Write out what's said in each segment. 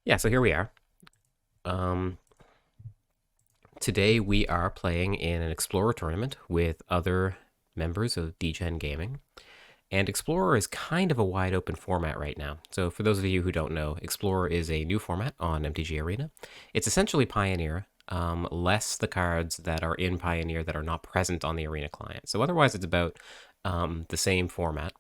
Yeah, so here we are. Um, Today we are playing in an Explorer tournament with other members of DGen Gaming. And Explorer is kind of a wide open format right now. So for those of you who don't know, Explorer is a new format on MTG Arena. It's essentially Pioneer, less the cards that are in Pioneer that are not present on the Arena client. So otherwise it's about the same format.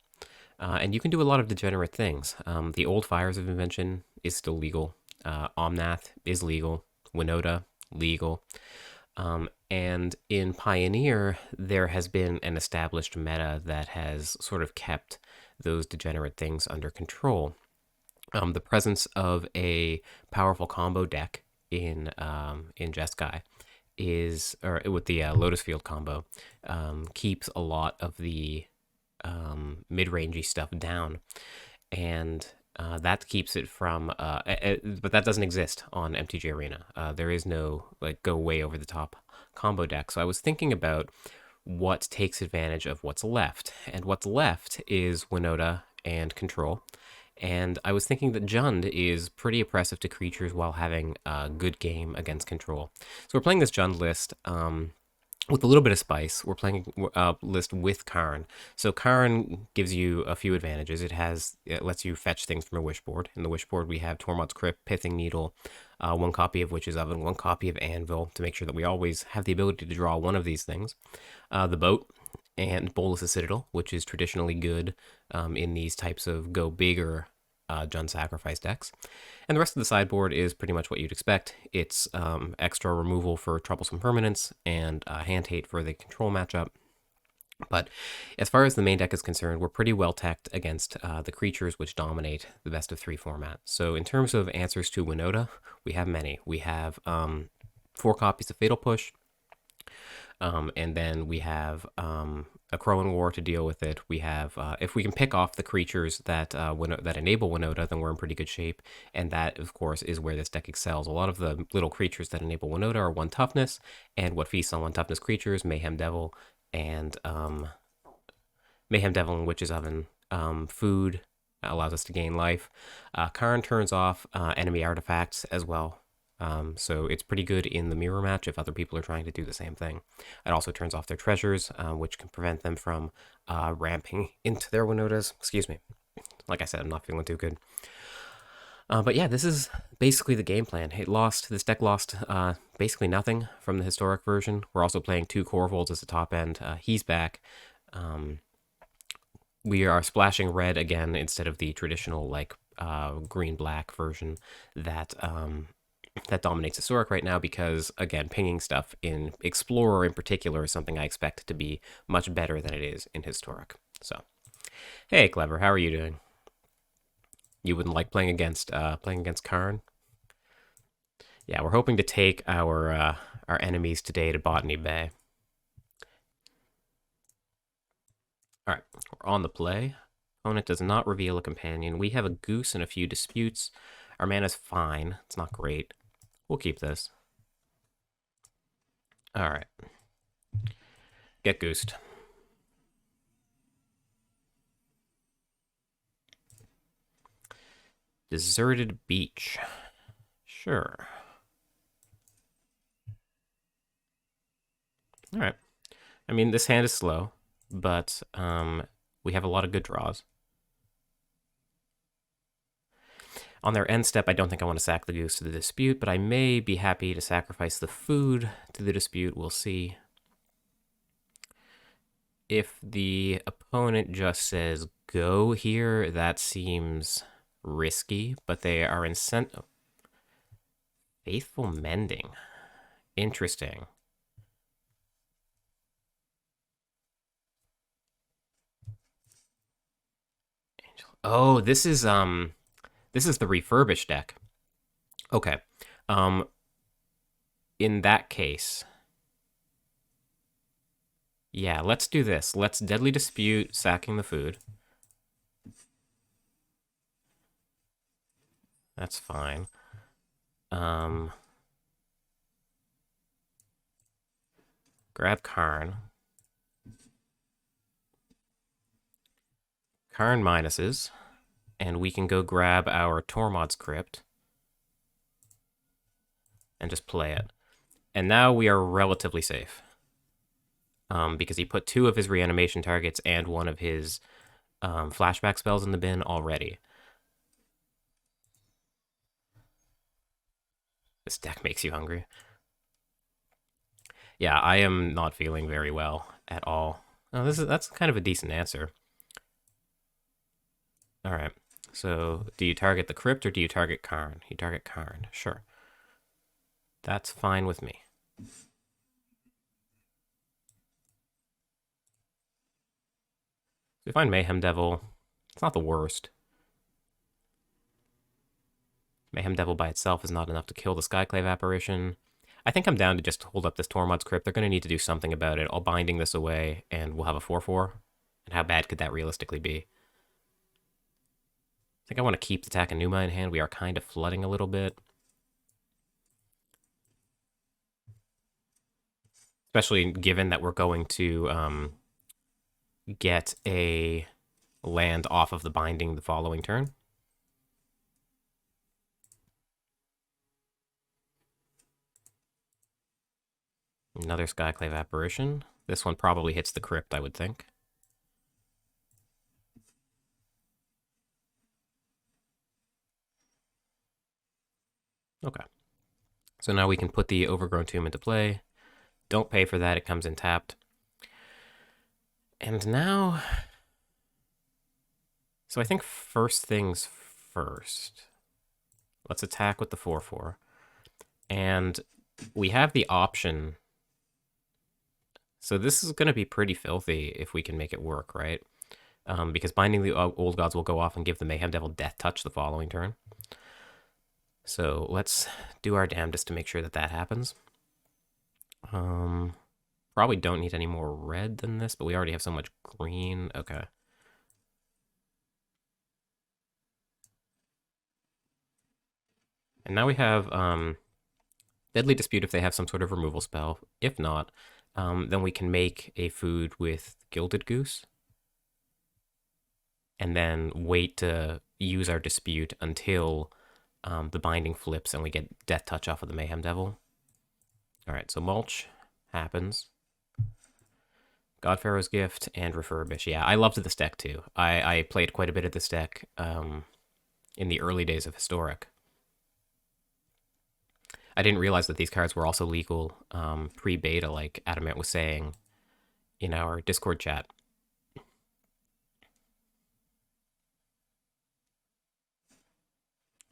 And you can do a lot of degenerate things. The Old Fires of Invention is still legal. Omnath is legal. Winota, legal. And in Pioneer, there has been an established meta that has sort of kept those degenerate things under control. The presence of a powerful combo deck in Jeskai is, or with the Lotus Field combo, keeps a lot of the mid-rangey stuff down, and that keeps it from. But that doesn't exist on MTG Arena. There is no like go way over the top combo deck. So I was thinking about what takes advantage of what's left, and what's left is Winota and Control. And I was thinking that Jund is pretty oppressive to creatures while having a good game against Control. So we're playing this Jund list. With a little bit of spice, we're playing a list with Karn. So Karn gives you a few advantages. It lets you fetch things from a wish board. In the wish board, we have Tormod's Crypt, Pithing Needle, one copy of Witch's Oven, one copy of Anvil to make sure that we always have the ability to draw one of these things. The boat and Bolas' Citadel, which is traditionally good in these types of go bigger Jund Sacrifice decks. And the rest of the sideboard is pretty much what you'd expect. It's extra removal for troublesome permanents and hand hate for the control matchup. But as far as the main deck is concerned, we're pretty well teched against the creatures which dominate the best of three format. So in terms of answers to Winota, we have many. We have 4 copies of Fatal Push, and then we have a Crowan War to deal with it. We have, if we can pick off the creatures that that enable Winota, then we're in pretty good shape. And that, of course, is where this deck excels. A lot of the little creatures that enable Winota are 1 toughness, and what feasts on 1 toughness creatures, Mayhem Devil and Witch's Oven. Food allows us to gain life. Karn turns off enemy artifacts as well. So it's pretty good in the mirror match if other people are trying to do the same thing. It also turns off their treasures, which can prevent them from ramping into their Winotas. Excuse me. Like I said, I'm not feeling too good. But yeah, this is basically the game plan. This deck lost basically nothing from the historic version. We're also playing 2 Corvolds as the top end. He's back. We are splashing red again instead of the traditional like green-black version that dominates Historic right now because, again, pinging stuff in Explorer in particular is something I expect to be much better than it is in Historic. So, hey, Clever, how are you doing? You wouldn't like playing against Karn? Yeah, we're hoping to take our enemies today to Botany Bay. All right, we're on the play. Opponent does not reveal a companion. We have a goose and a few disputes. Our mana's fine. It's not great. We'll keep this. All right. Get goosed. Deserted beach. Sure. All right. I mean, this hand is slow, but we have a lot of good draws. On their end step, I don't think I want to sack the goose to the dispute, but I may be happy to sacrifice the food to the dispute. We'll see. If the opponent just says go here, that seems risky, but they are incentive. Faithful Mending. Interesting. Oh, this is the refurbished deck. Okay. In that case, yeah, let's do this. Let's Deadly Dispute, sacking the food. That's fine. Grab Karn. Karn minuses. And we can go grab our Tormod's Crypt. and just play it. And now we are relatively safe. Because he put 2 of his reanimation targets and 1 of his flashback spells in the bin already. This deck makes you hungry. Yeah, I am not feeling very well at all. Oh, that's kind of a decent answer. All right. So, do you target the crypt or do you target Karn? You target Karn. Sure. That's fine with me. We find Mayhem Devil. It's not the worst. Mayhem Devil by itself is not enough to kill the Skyclave apparition. I think I'm down to just hold up this Tormod's Crypt. They're going to need to do something about it. I'll binding this away, and we'll have a 4/4. And how bad could that realistically be? I think I want to keep the Takenuma in hand. We are kind of flooding a little bit. Especially given that we're going to get a land off of the binding the following turn. Another Skyclave apparition. This one probably hits the crypt, I would think. Okay. So now we can put the Overgrown Tomb into play. Don't pay for that, it comes in tapped. And now... So I think first things first. Let's attack with the 4/4. And we have the option... So this is going to be pretty filthy if we can make it work, right? Because binding the Old Gods will go off and give the Mayhem Devil Death Touch the following turn. So let's do our damnedest to make sure that that happens. Probably don't need any more red than this, but we already have so much green. Okay. And now we have Deadly Dispute if they have some sort of removal spell. If not, then we can make a food with Gilded Goose. And then wait to use our Dispute until the binding flips and we get Death Touch off of the Mayhem Devil. Alright, so Mulch happens. God-Pharaoh's Gift and Refurbish. Yeah, I loved this deck too. I played quite a bit of this deck in the early days of Historic. I didn't realize that these cards were also legal pre-beta, like Adamant was saying in our Discord chat.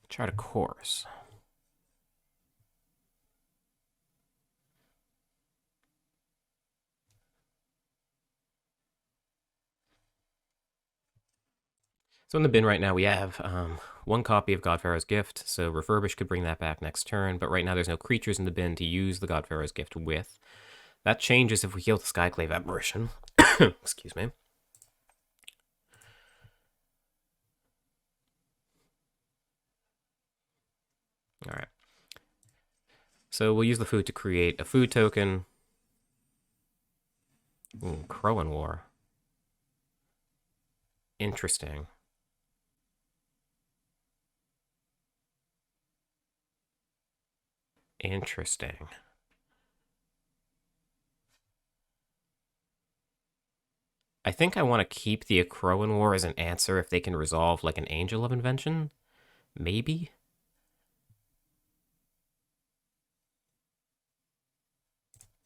Chart a course. So in the bin right now we have 1 copy of God-Pharaoh's Gift, so Refurbish could bring that back next turn, but right now there's no creatures in the bin to use the God-Pharaoh's Gift with. That changes if we heal the Skyclave Apparition. Excuse me. Alright. So we'll use the food to create a food token. Ooh, Crowan War. Interesting. Interesting. I think I want to keep the Crowan War as an answer if they can resolve like an Angel of Invention. Maybe?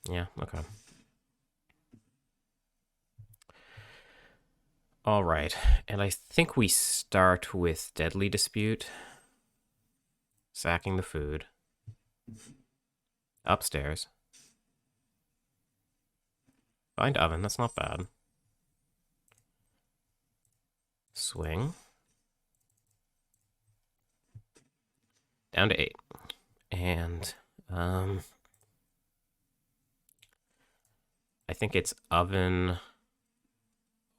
Yeah, okay. All right, and I think we start with Deadly Dispute. Sacking the food. Upstairs. Find Oven, that's not bad. Swing. Down to 8. And, I think it's Oven,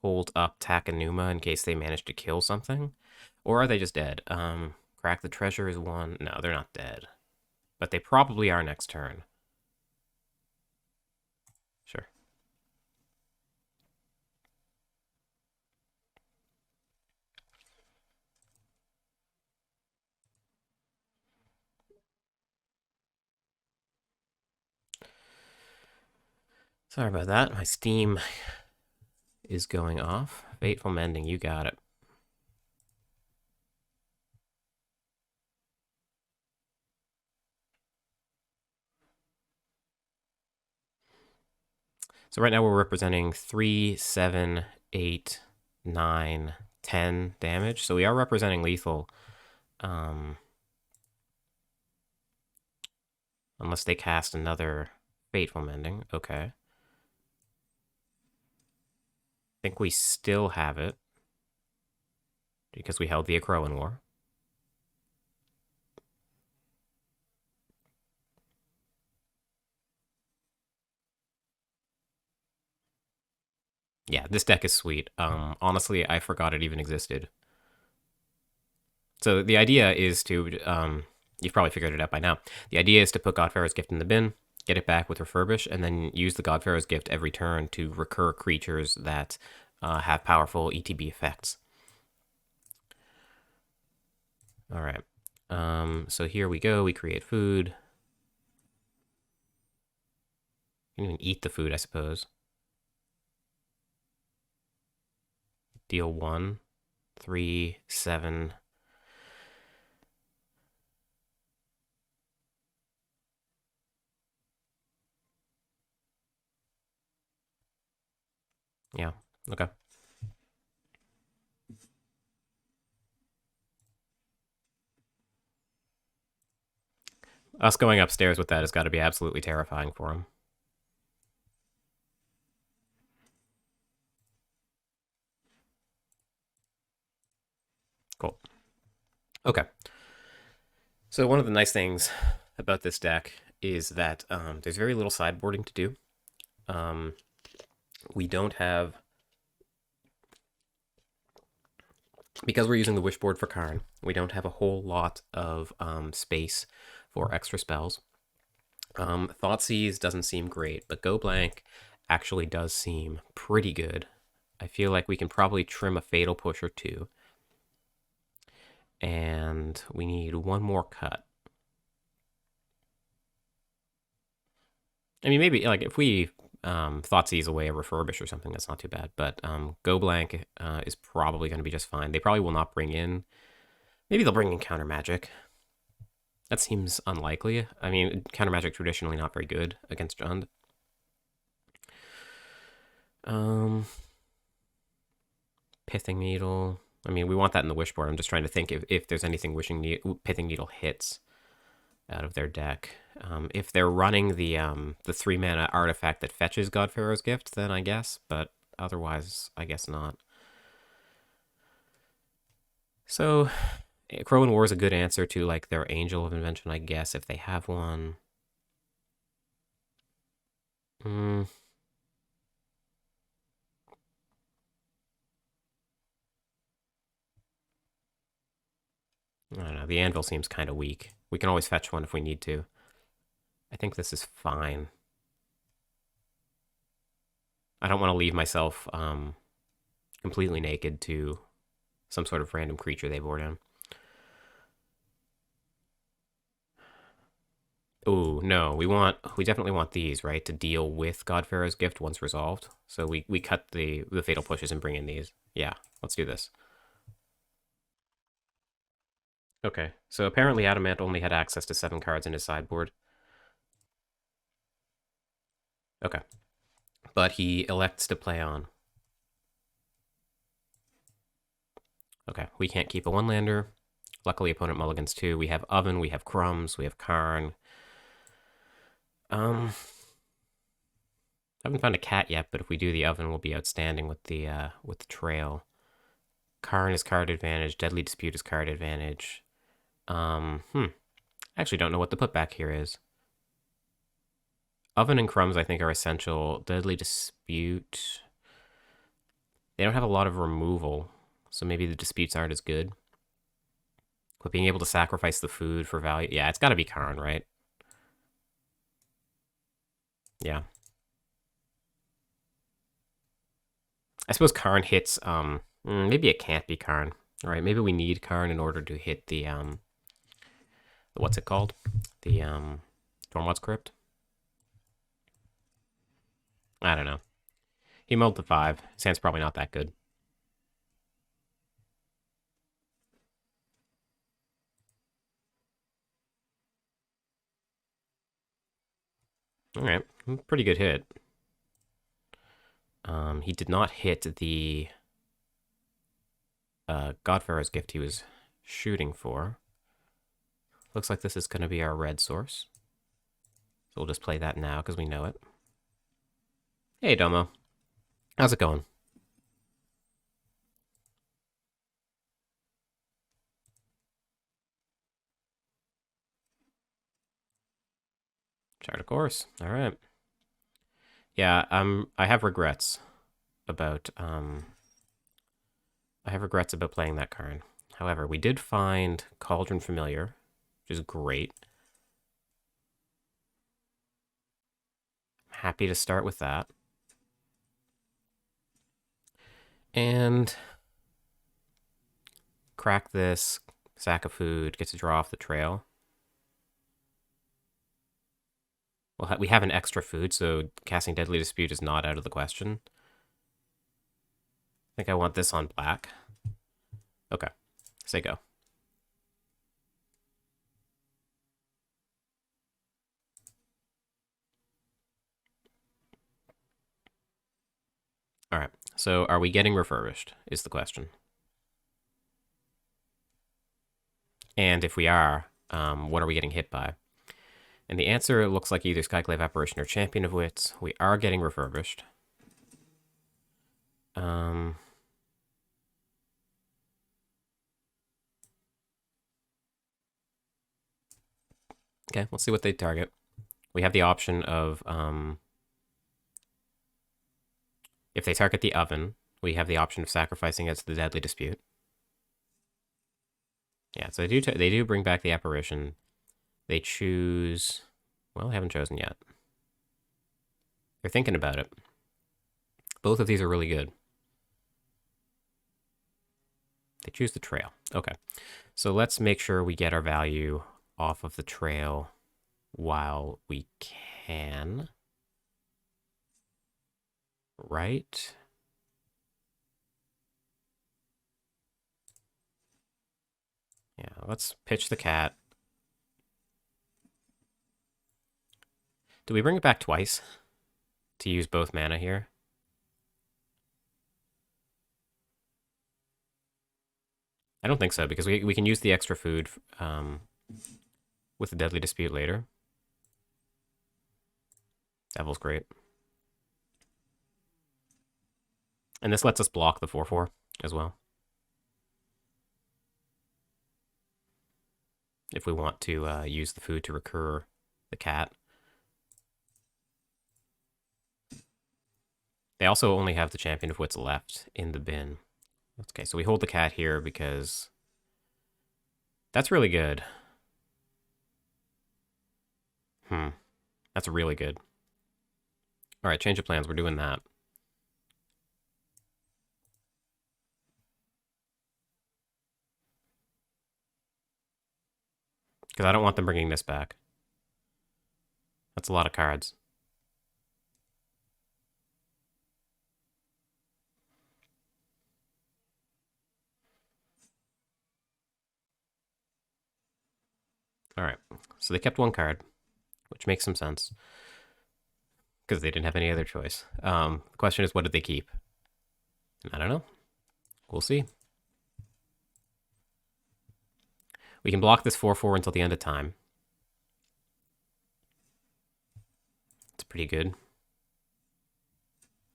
hold up Takenuma in case they manage to kill something. Or are they just dead? Crack the Treasure is 1. No, they're not dead. But they probably are next turn. Sure. Sorry about that. My Steam is going off. Fateful Mending, you got it. So right now we're representing 3, 7, 8, 9, 10 damage. So we are representing lethal. Unless they cast another Fateful Mending. Okay. I think we still have it. Because we held the Akroan War. Yeah, this deck is sweet. Honestly, I forgot it even existed. So the idea is to, you've probably figured it out by now. The idea is to put God-Pharaoh's Gift in the bin, get it back with Refurbish, and then use the God-Pharaoh's Gift every turn to recur creatures that have powerful ETB effects. All right. So here we go. We create food. You can even eat the food, I suppose. Deal 1, 3, 7. Yeah, okay. Us going upstairs with that has got to be absolutely terrifying for him. Cool. Okay. So one of the nice things about this deck is that there's very little sideboarding to do. We don't have... Because we're using the Wishboard for Karn, we don't have a whole lot of space for extra spells. Thoughtseize doesn't seem great, but Go Blank actually does seem pretty good. I feel like we can probably trim a Fatal Push or two. And we need one more cut. I mean, maybe, like, if we Thoughtseize away a Refurbish or something, that's not too bad. But Go Blank is probably going to be just fine. They probably will not bring in... Maybe they'll bring in Counter Magic. That seems unlikely. I mean, Counter Magic traditionally not very good against Jund. Pithing Needle. I mean, we want that in the Wishboard. I'm just trying to think if there's anything Pithing Needle hits out of their deck. If they're running the 3-mana artifact that fetches God-Pharaoh's Gift, then I guess. But otherwise, I guess not. So, Crow and War is a good answer to, like, their Angel of Invention, I guess, if they have one. I don't know. The Anvil seems kind of weak. We can always fetch one if we need to. I think this is fine. I don't want to leave myself completely naked to some sort of random creature they bore down. Ooh, no. We definitely want these, right? To deal with God-Pharaoh's Gift once resolved. So we cut the Fatal Pushes and bring in these. Yeah, let's do this. Okay, so apparently Adamant only had access to 7 cards in his sideboard. Okay. But he elects to play on. Okay, we can't keep a 1-lander. Luckily, opponent mulligans 2. We have Oven, we have Crumbs, we have Karn. I haven't found a cat yet, but if we do the Oven, we'll be outstanding with the trail. Karn is card advantage. Deadly Dispute is card advantage. I actually don't know what the putback here is. Oven and Crumbs, I think, are essential. Deadly Dispute... They don't have a lot of removal, so maybe the disputes aren't as good. But being able to sacrifice the food for value... Yeah, it's got to be Karn, right? Yeah. I suppose Karn hits... maybe it can't be Karn. All right, maybe we need Karn in order to hit the what's it called? The Stormwatch Crypt. I don't know. He mulled the 5. His hand's probably not that good. All right, pretty good hit. He did not hit the God-Pharaoh's gift he was shooting for. Looks like this is going to be our red source. So we'll just play that now because we know it. Hey, Domo. How's it going? Chart of course. All right. Yeah, I have regrets about playing that card. However, we did find Cauldron Familiar, which is great. Happy to start with that. And crack this, sack of food, get to draw off the trail. Well, we have an extra food, so casting Deadly Dispute is not out of the question. I think I want this on black. Okay, say go. All right, so are we getting refurbished is the question. And if we are, what are we getting hit by? And the answer looks like either Skyclave Apparition or Champion of Wits. We are getting refurbished. Okay, let's see what they target. We have the option of, if they target the oven, we have the option of sacrificing it to the Deadly Dispute. Yeah, so they do bring back the apparition. They choose... Well, they haven't chosen yet. They're thinking about it. Both of these are really good. They choose the trail. Okay. So let's make sure we get our value off of the trail while we can. Right? Yeah, let's pitch the cat. Do we bring it back twice to use both mana here? I don't think so, because we can use the extra food with the Deadly Dispute later. Devil's great. And this lets us block the 4/4 as well. If we want to use the food to recur the cat. They also only have the Champion of Wits left in the bin. Okay, so we hold the cat here because that's really good. That's really good. All right, change of plans. We're doing that. Because I don't want them bringing this back. That's a lot of cards. All right, so they kept one card, which makes some sense. Because they didn't have any other choice. The question is, what did they keep? I don't know. We'll see. We can block this 4/4 until the end of time. It's pretty good.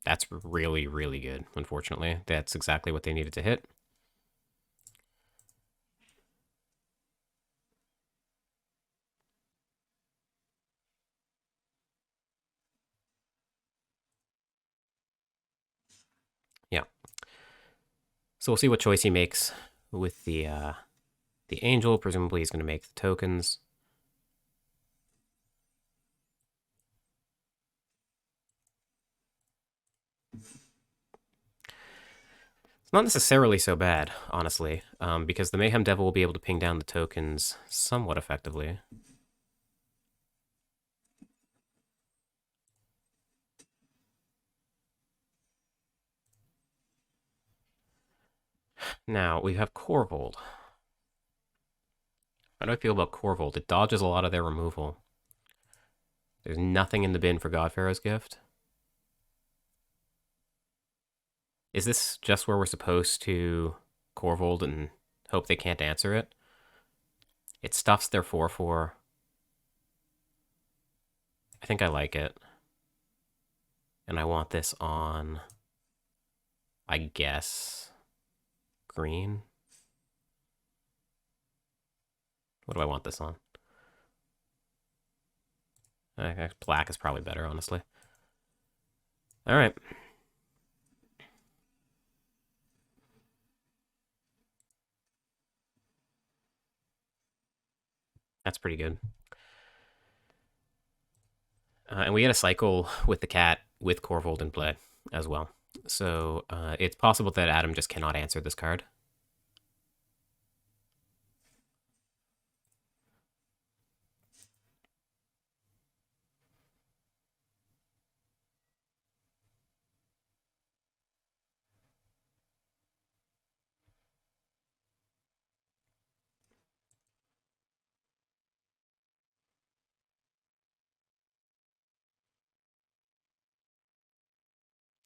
That's really, really good, unfortunately. That's exactly what they needed to hit. Yeah. So we'll see what choice he makes with the angel. Presumably he's going to make the tokens. It's not necessarily so bad, honestly, because the Mayhem Devil will be able to ping down the tokens somewhat effectively. Now, we have Corvold. How do I feel about Corvold? It dodges a lot of their removal. There's nothing in the bin for God-Pharaoh's gift. Is this just where we're supposed to Corvold and hope they can't answer it? It stuffs their 4/4. I think I like it. And I want this on, I guess, green. What do I want this on? Black is probably better, honestly. All right. That's pretty good. And we get a cycle with the cat with Corvold in play as well. So it's possible that Adam just cannot answer this card.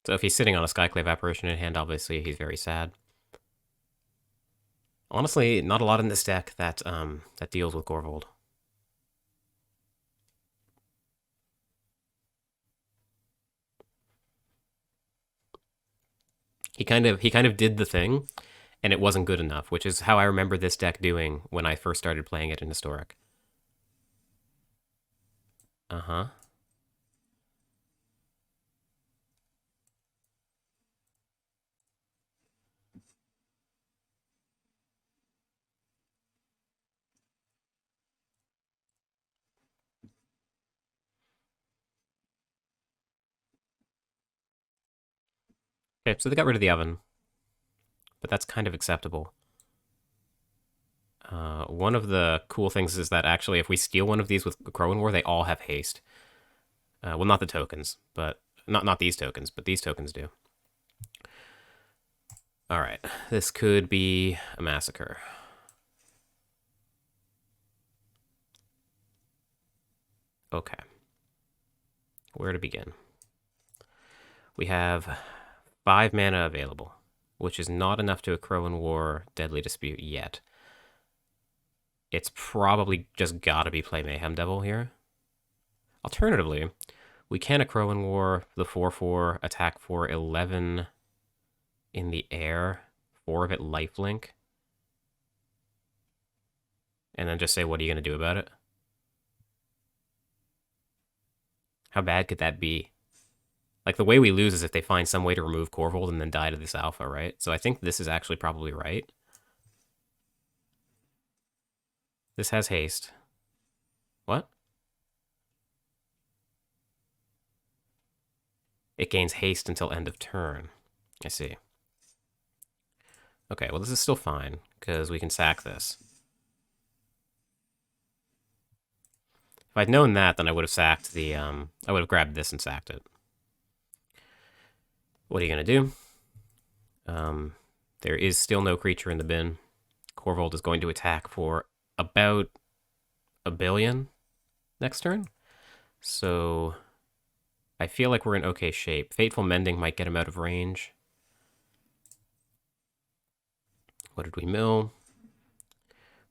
So if he's sitting on a Skyclave Apparition in hand, obviously he's very sad. Honestly, not a lot in this deck that that deals with Corvold. He kind of did the thing, and it wasn't good enough, which is how I remember this deck doing when I first started playing it in Historic. Uh-huh. Okay, so they got rid of the oven, but that's kind of acceptable. One of the cool things is that actually, if we steal one of these with Crowan War, they all have haste. Well, not the tokens, but not these tokens, but these tokens do. All right, this could be a massacre. Okay, where to begin? We have 5 mana available, which is not enough to a Crowan War Deadly Dispute yet. It's probably just gotta be play Mayhem Devil here. Alternatively, we can a Crowan War the 4/4 attack for 11 in the air, 4 of it lifelink, and then just say, what are you going to do about it? How bad could that be? Like, the way we lose is if they find some way to remove Corvold and then die to this alpha, right? So I think this is actually probably right. This has haste. What? It gains haste until end of turn. I see. Okay, well, this is still fine, because we can sack this. If I'd known that, then I would have sacked the, I would have grabbed this and sacked it. What are you going to do? There is still no creature in the bin. Corvold is going to attack for about 1 billion next turn. So I feel like we're in okay shape. Fateful Mending might get him out of range. What did we mill?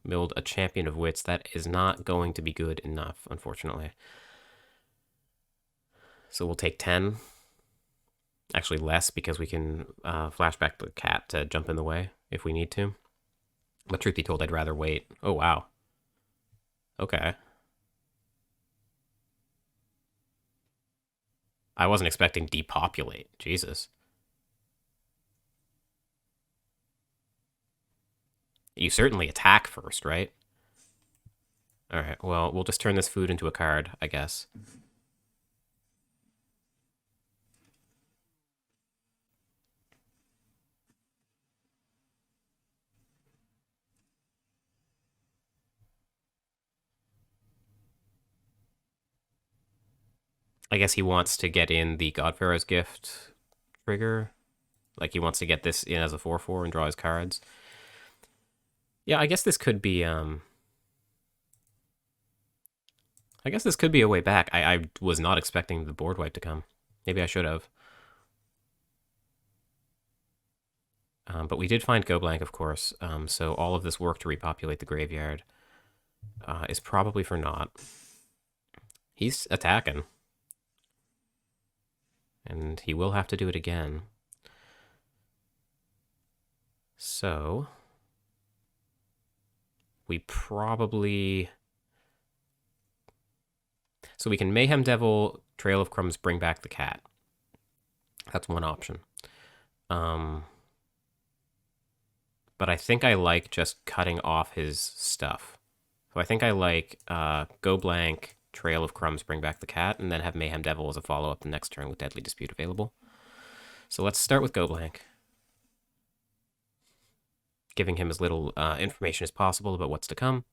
Milled a Champion of Wits. That is not going to be good enough, unfortunately. So we'll take 10. Actually less, because we can flashback the cat to jump in the way if we need to. But truth be told, I'd rather wait. Oh, wow. Okay. I wasn't expecting depopulate. Jesus. You certainly attack first, right? Alright, well, we'll just turn this food into a card, I guess. I guess he wants to get in the God-Pharaoh's gift trigger. Like he wants to get this in as a 4/4 and draw his cards. Yeah, I guess this could be I guess this could be a way back. I was not expecting the board wipe to come. Maybe I should have. But we did find Go Blank, of course. So all of this work to repopulate the graveyard is probably for naught. He's attacking. And he will have to do it again. So we probably... So we can Mayhem Devil, Trail of Crumbs, bring back the cat. That's one option. But I think I like just cutting off his stuff. So I think I like Go Blank, Trail of Crumbs, bring back the cat, and then have Mayhem Devil as a follow-up the next turn with Deadly Dispute available. So let's start with Go Blank. Giving him as little information as possible about what's to come.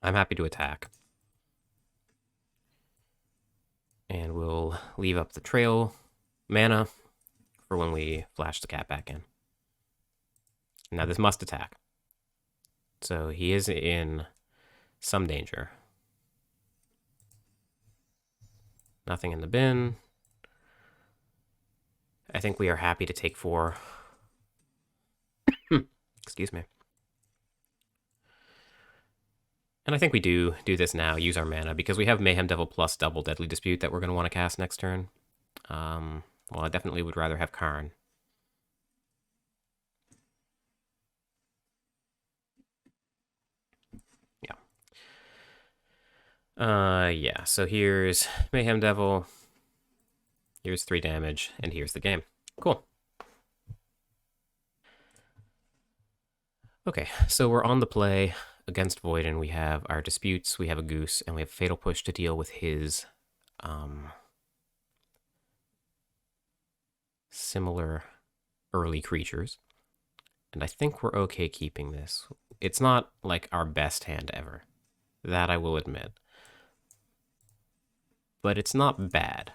I'm happy to attack. And we'll leave up the trail mana for when we flash the cat back in. Now this must attack. So he is in some danger. Nothing in the bin. I think we are happy to take 4. Excuse me. And I think we do this now, use our mana, because we have Mayhem Devil plus double Deadly Dispute that we're going to want to cast next turn. Well, I definitely would rather have Karn. Yeah, so here's Mayhem Devil, here's 3 damage, and here's the game. Cool. Okay, so we're on the play against Void, and we have our disputes, we have a Goose, and we have Fatal Push to deal with his similar early creatures. And I think we're okay keeping this. It's not like our best hand ever. That I will admit. But it's not bad.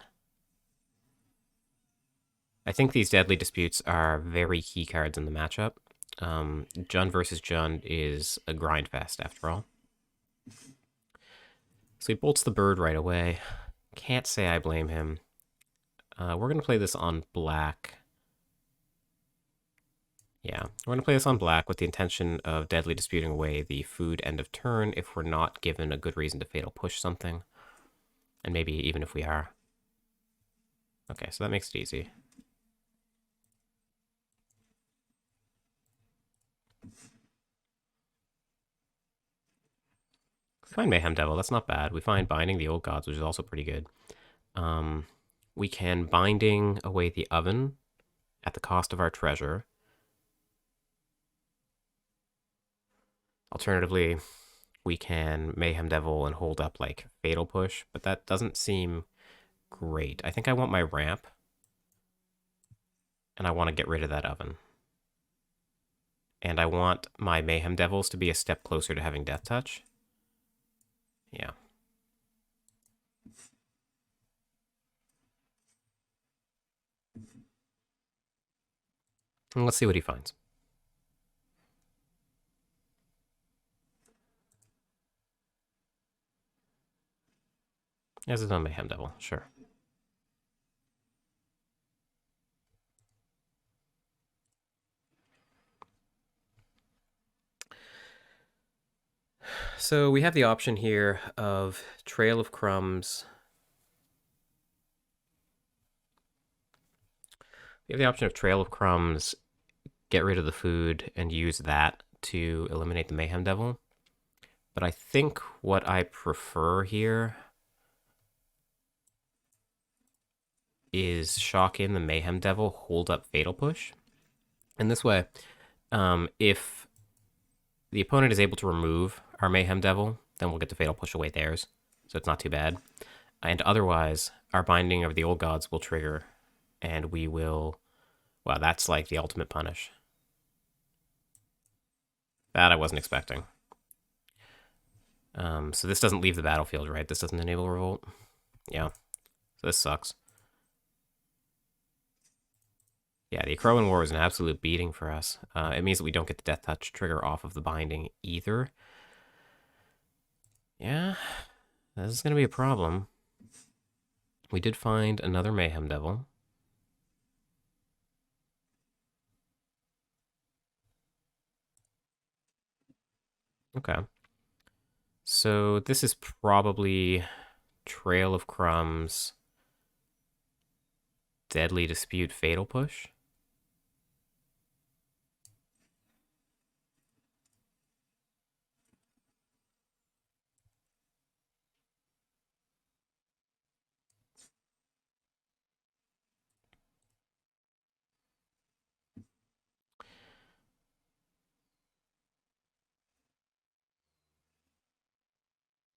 I think these Deadly Disputes are very key cards in the matchup. Jund versus Jund is a grind fest, after all. So he bolts the bird right away. Can't say I blame him. We're going to play this on black. Yeah, we're going to play this on black with the intention of Deadly Disputing away the food end of turn if we're not given a good reason to Fatal Push something. And maybe even if we are. Okay, so that makes it easy. We find Mayhem Devil, that's not bad. We find Binding the Old Gods, which is also pretty good. We can Binding away the Oven at the cost of our treasure. Alternatively, we can Mayhem Devil and hold up like Fatal Push, but that doesn't seem great. I think I want my ramp, and I want to get rid of that Oven. And I want my Mayhem Devils to be a step closer to having Death Touch. Yeah. And let's see what he finds. As is on Mayhem Devil, sure. So we have the option here of Trail of Crumbs. We have the option of Trail of Crumbs, get rid of the food, and use that to eliminate the Mayhem Devil. But I think what I prefer here is shock in the Mayhem Devil, hold up Fatal Push. And this way, if the opponent is able to remove our Mayhem Devil, then we'll get the Fatal Push away theirs. So it's not too bad. And otherwise, our Binding of the Old Gods will trigger, and we will... Wow, that's like the ultimate punish. That I wasn't expecting. So this doesn't leave the battlefield, right? This doesn't enable revolt. Yeah. So this sucks. Yeah, the Crowan War was an absolute beating for us. It means that we don't get the Death Touch trigger off of the binding either. Yeah, this is going to be a problem. We did find another Mayhem Devil. Okay. So this is probably Trail of Crumbs, Deadly Dispute, Fatal Push.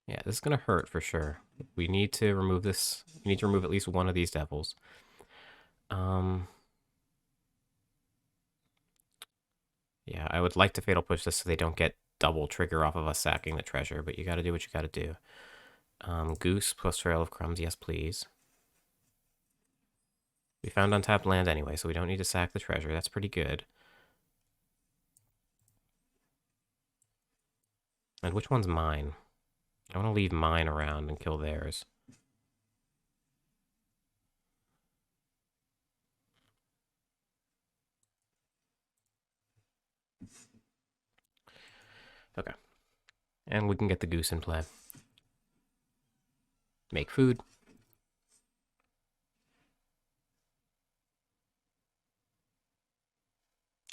Yeah, this is going to hurt for sure. We need to remove this. We need to remove at least one of these devils. Yeah, I would like to Fatal Push this so they don't get double trigger off of us sacking the treasure, but you got to do what you got to do. Goose plus Trail of Crumbs, yes please. We found untapped land anyway, so we don't need to sack the treasure. That's pretty good. And which one's mine? I want to leave mine around and kill theirs. Okay. And we can get the goose in play. Make food.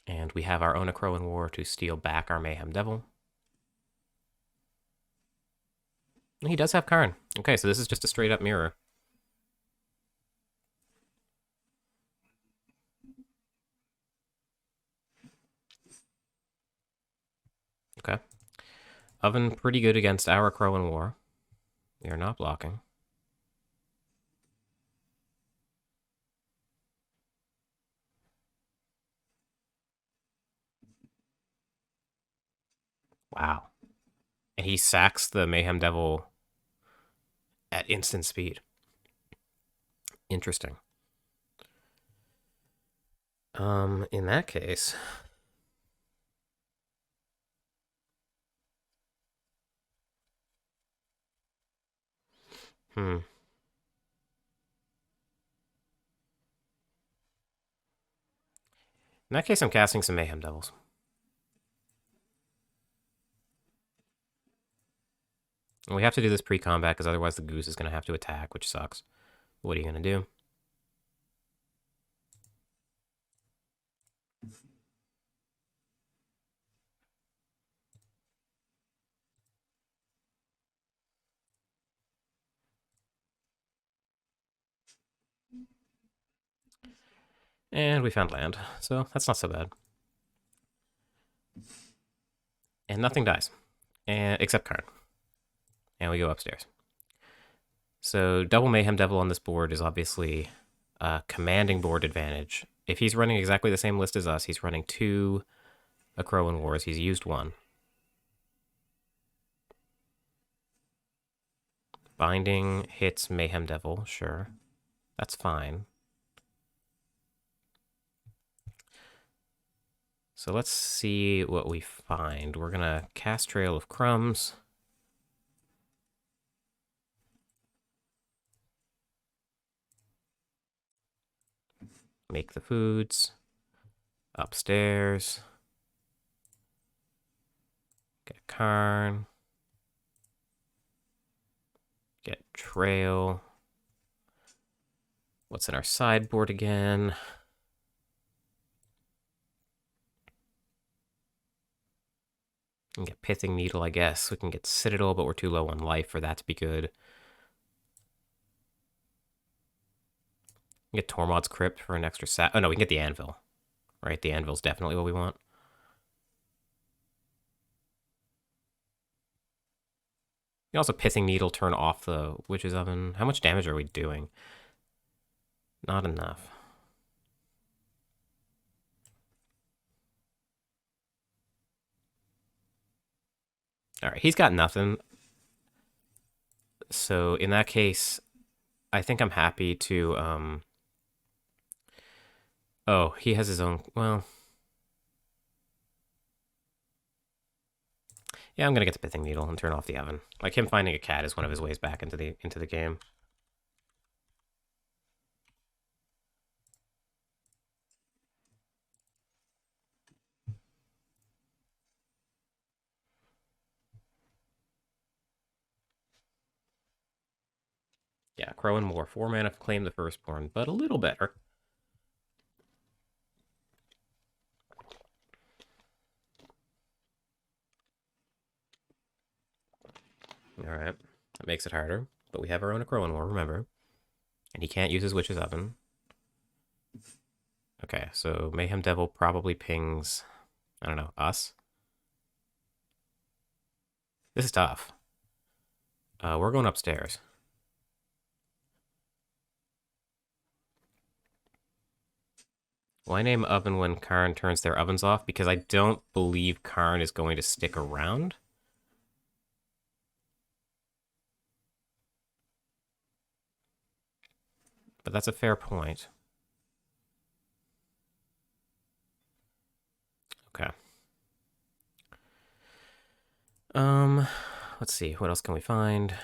And we have our own Crowan War to steal back our Mayhem Devil. He does have Karn. Okay, so this is just a straight up mirror. Okay. Oven pretty good against our Crowan War. We are not blocking. Wow. And he sacks the Mayhem Devil at instant speed. Interesting. In that case... In that case, I'm casting some Mayhem Devils. And we have to do this pre-combat, because otherwise the goose is going to have to attack, which sucks. What are you going to do? And we found land, so that's not so bad. And nothing dies, except Karn. And we go upstairs. So double Mayhem Devil on this board is obviously a commanding board advantage. If he's running exactly the same list as us, he's running 2 Crowan Wars. He's used 1. Binding hits Mayhem Devil, sure. That's fine. So let's see what we find. We're going to cast Trail of Crumbs. Make the foods. Upstairs. Get Karn. Get Trail. What's in our sideboard again? We can get Pithing Needle, I guess. We can get Citadel, but we're too low on life for that to be good. We can get Tormod's Crypt for an extra sat. Oh, no, we can get the Anvil. Right, the Anvil's definitely what we want. You can also Pithing Needle, turn off the Witch's Oven. How much damage are we doing? Not enough. All right, he's got nothing. So in that case, I think I'm happy to. Oh, he has his own. Well, yeah, I'm gonna get the pithing needle and turn off the oven. Like him finding a cat is one of his ways back into the game. Yeah, Crow and more. 4 mana to claim the firstborn, but a little better. All right, that makes it harder. But we have our own Crow and War, remember, and he can't use his Witch's Oven. Okay, so Mayhem Devil probably pings. I don't know, us. This is tough. We're going upstairs. Well, I name Oven when Karn turns their ovens off because I don't believe Karn is going to stick around. But that's a fair point. Okay. Let's see. What else can we find?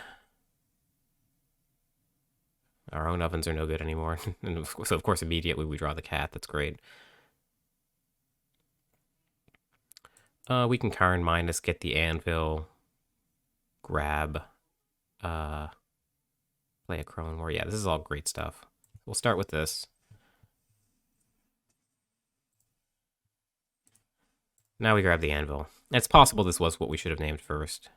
Our own ovens are no good anymore. And so, of course, immediately we draw the cat. That's great. We can Karn minus, get the anvil, grab, play a Crone War. Yeah, this is all great stuff. We'll start with this. Now we grab the anvil. It's possible this was what we should have named first.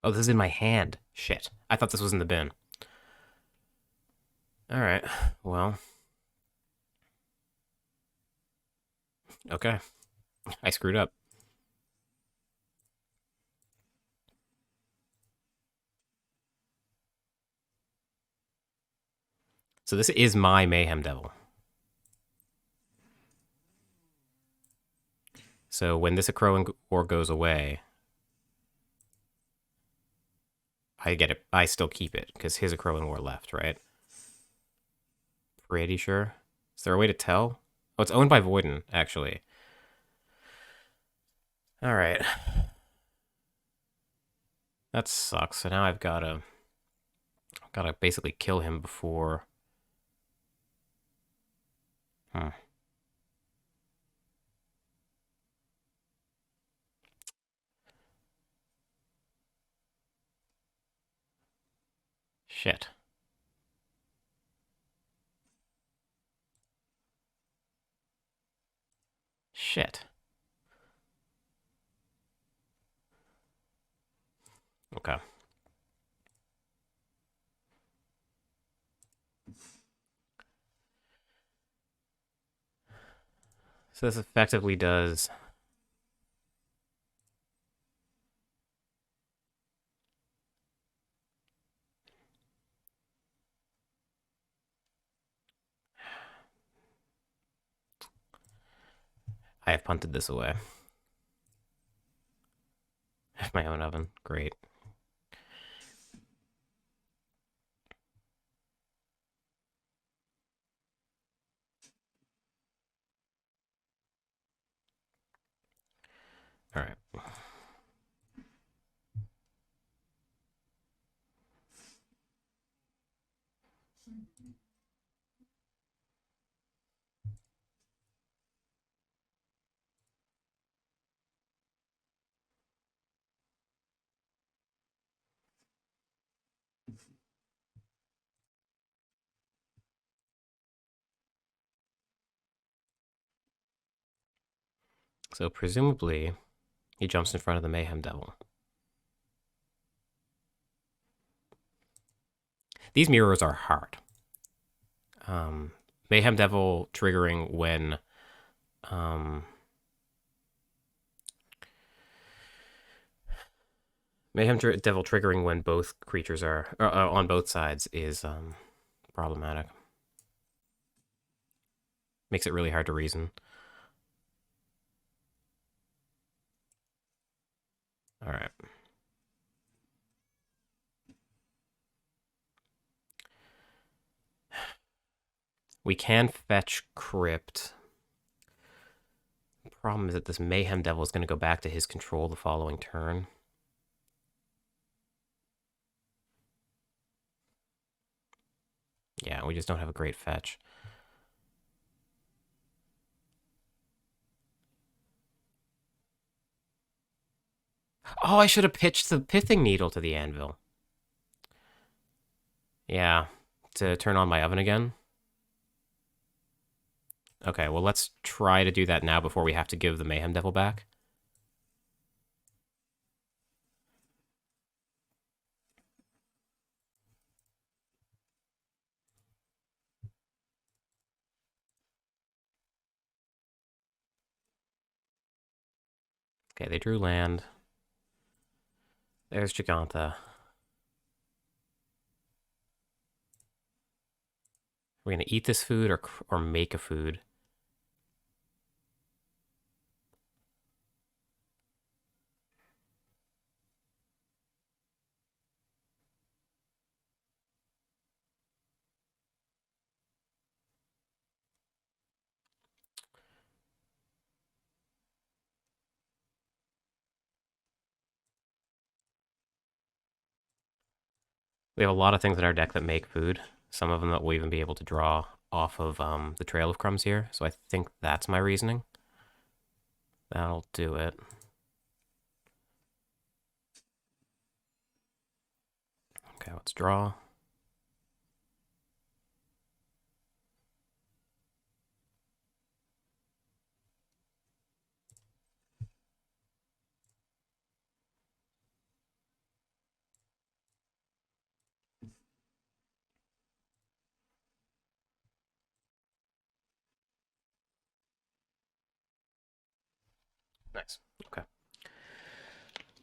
Oh, this is in my hand. Shit. I thought this was in the bin. All right. Well. Okay. I screwed up. So this is my Mayhem Devil. So when this Crow War goes away, I get it. I still keep it because his Crow and War left, right? Pretty sure. Is there a way to tell? Oh, it's owned by Voiden, actually. All right. That sucks. So now I've gotta basically kill him before. Hmm. Shit. Shit. Okay. So this effectively does. I have punted this away. I have my own oven. Great. All right. So presumably, he jumps in front of the Mayhem Devil. These mirrors are hard. Mayhem Devil triggering when Mayhem Devil triggering when both creatures are on both sides is problematic. Makes it really hard to reason. All right. We can fetch Crypt. The problem is that this Mayhem Devil is going to go back to his control the following turn. Yeah, we just don't have a great fetch. Oh, I should have pitched the Pithing Needle to the anvil. Yeah, to turn on my oven again. Okay, well, let's try to do that now before we have to give the Mayhem Devil back. Okay, they drew land. There's Giganta. We're going to eat this food or make a food. We have a lot of things in our deck that make food. Some of them that we'll even be able to draw off of the Trail of Crumbs here. So I think that's my reasoning. That'll do it. Okay, let's draw. Nice. Okay.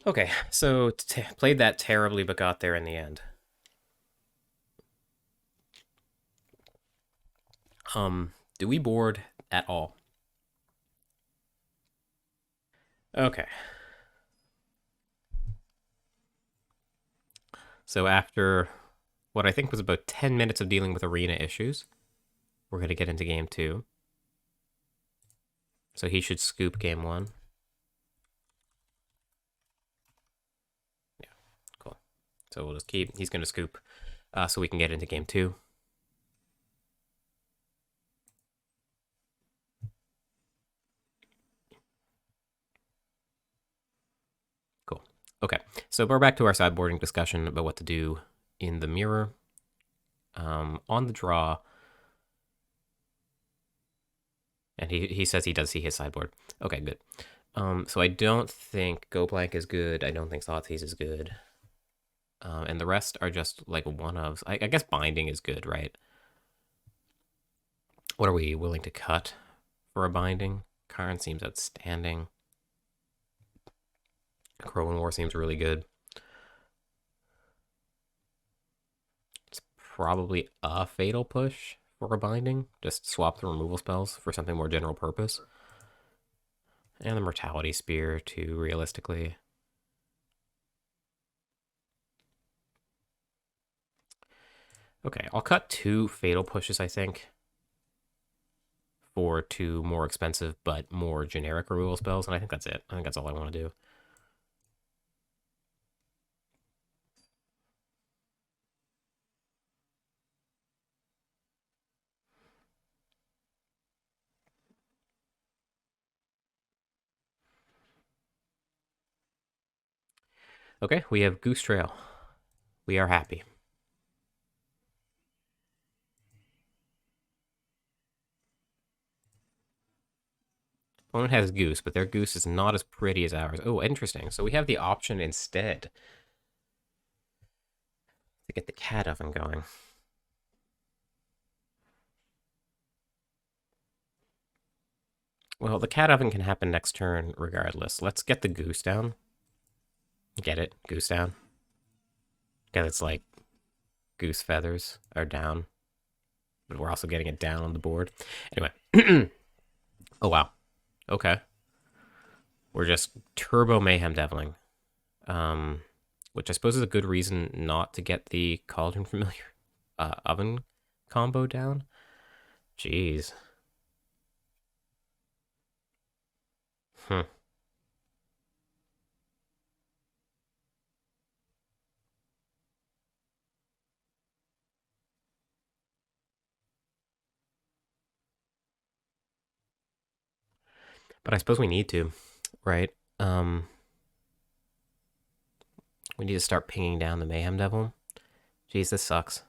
Okay, so played that terribly but got there in the end. Do we board at all? Okay. So after what I think was about 10 minutes of dealing with arena issues, we're going to get into game 2. So he should scoop game 1. Yeah, cool. So we'll just keep, he's going to scoop so we can get into game 2. Cool. Okay, so we're back to our sideboarding discussion about what to do in the mirror. On the draw, and he says he does see his sideboard. Okay, good. So I don't think Go Blank is good. I don't think Thoughtseize is good. And the rest are just like one-ofs. I guess Binding is good, right? What are we willing to cut for a Binding? Karn seems outstanding. Crow and War seems really good. It's probably a Fatal Push for a Binding. Just swap the removal spells for something more general purpose. And the Mortality Spear, too, realistically. Okay, I'll cut 2 Fatal Pushes, I think, for 2 more expensive but more generic removal spells, and I think that's it. I think that's all I want to do. Okay, we have Goose Trail. We are happy. Opponent has Goose, but their Goose is not as pretty as ours. Oh, interesting. So we have the option instead to get the cat oven going. Well, the cat oven can happen next turn regardless. Let's get the Goose down. Get it? Goose down. Because it's like goose feathers are down, but we're also getting it down on the board. Anyway. Oh, wow. Okay. We're just turbo mayhem deviling. Which I suppose is a good reason not to get the Cauldron Familiar oven combo down. Jeez. Hmm. But I suppose we need to, right? We need to start pinging down the Mayhem Devil. Jeez, this sucks.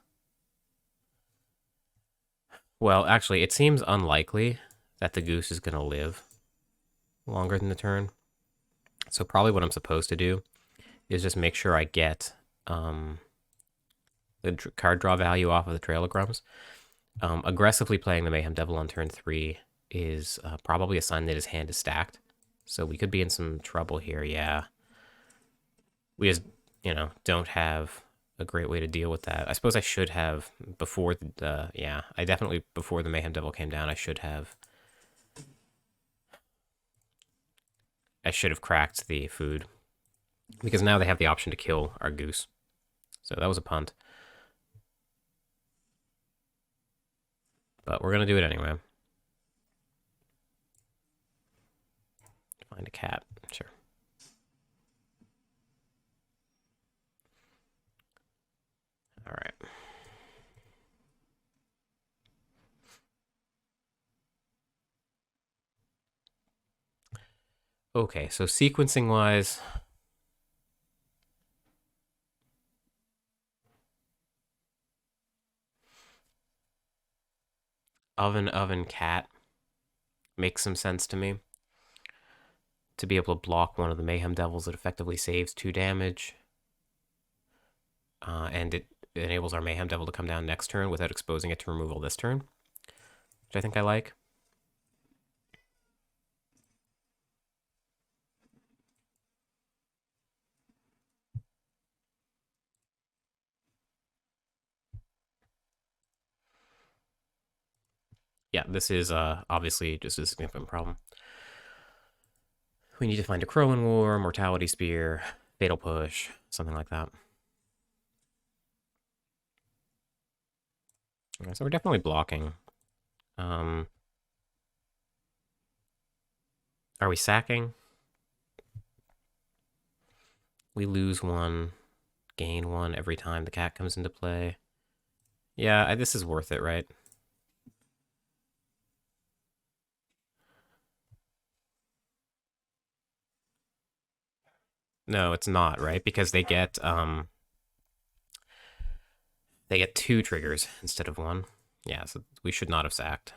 Well, actually, it seems unlikely that the goose is going to live longer than the turn. So probably what I'm supposed to do is just make sure I get the card draw value off of the Trail of Crumbs. Aggressively playing the Mayhem Devil on turn 3 is probably a sign that his hand is stacked. So we could be in some trouble here, yeah. We just, don't have a great way to deal with that. I suppose I should have, before I definitely, before the Mayhem Devil came down, I should have cracked the food. Because now they have the option to kill our goose. So that was a punt. But we're going to do it anyway. Find a cat. Sure. All right. Okay, so sequencing-wise, oven, cat makes some sense to me. To be able to block one of the Mayhem Devils, it effectively saves 2 damage. And it enables our Mayhem Devil to come down next turn without exposing it to removal this turn, which I think I like. Yeah, this is obviously just a significant problem. We need to find a Crowan War, Mortality Spear, Fatal Push, something like that. Okay, so we're definitely blocking. Are we sacking? We lose 1, gain 1 every time the cat comes into play. Yeah, this is worth it, right? No, it's not, right? Because they get 2 triggers instead of 1. Yeah, so we should not have sacked.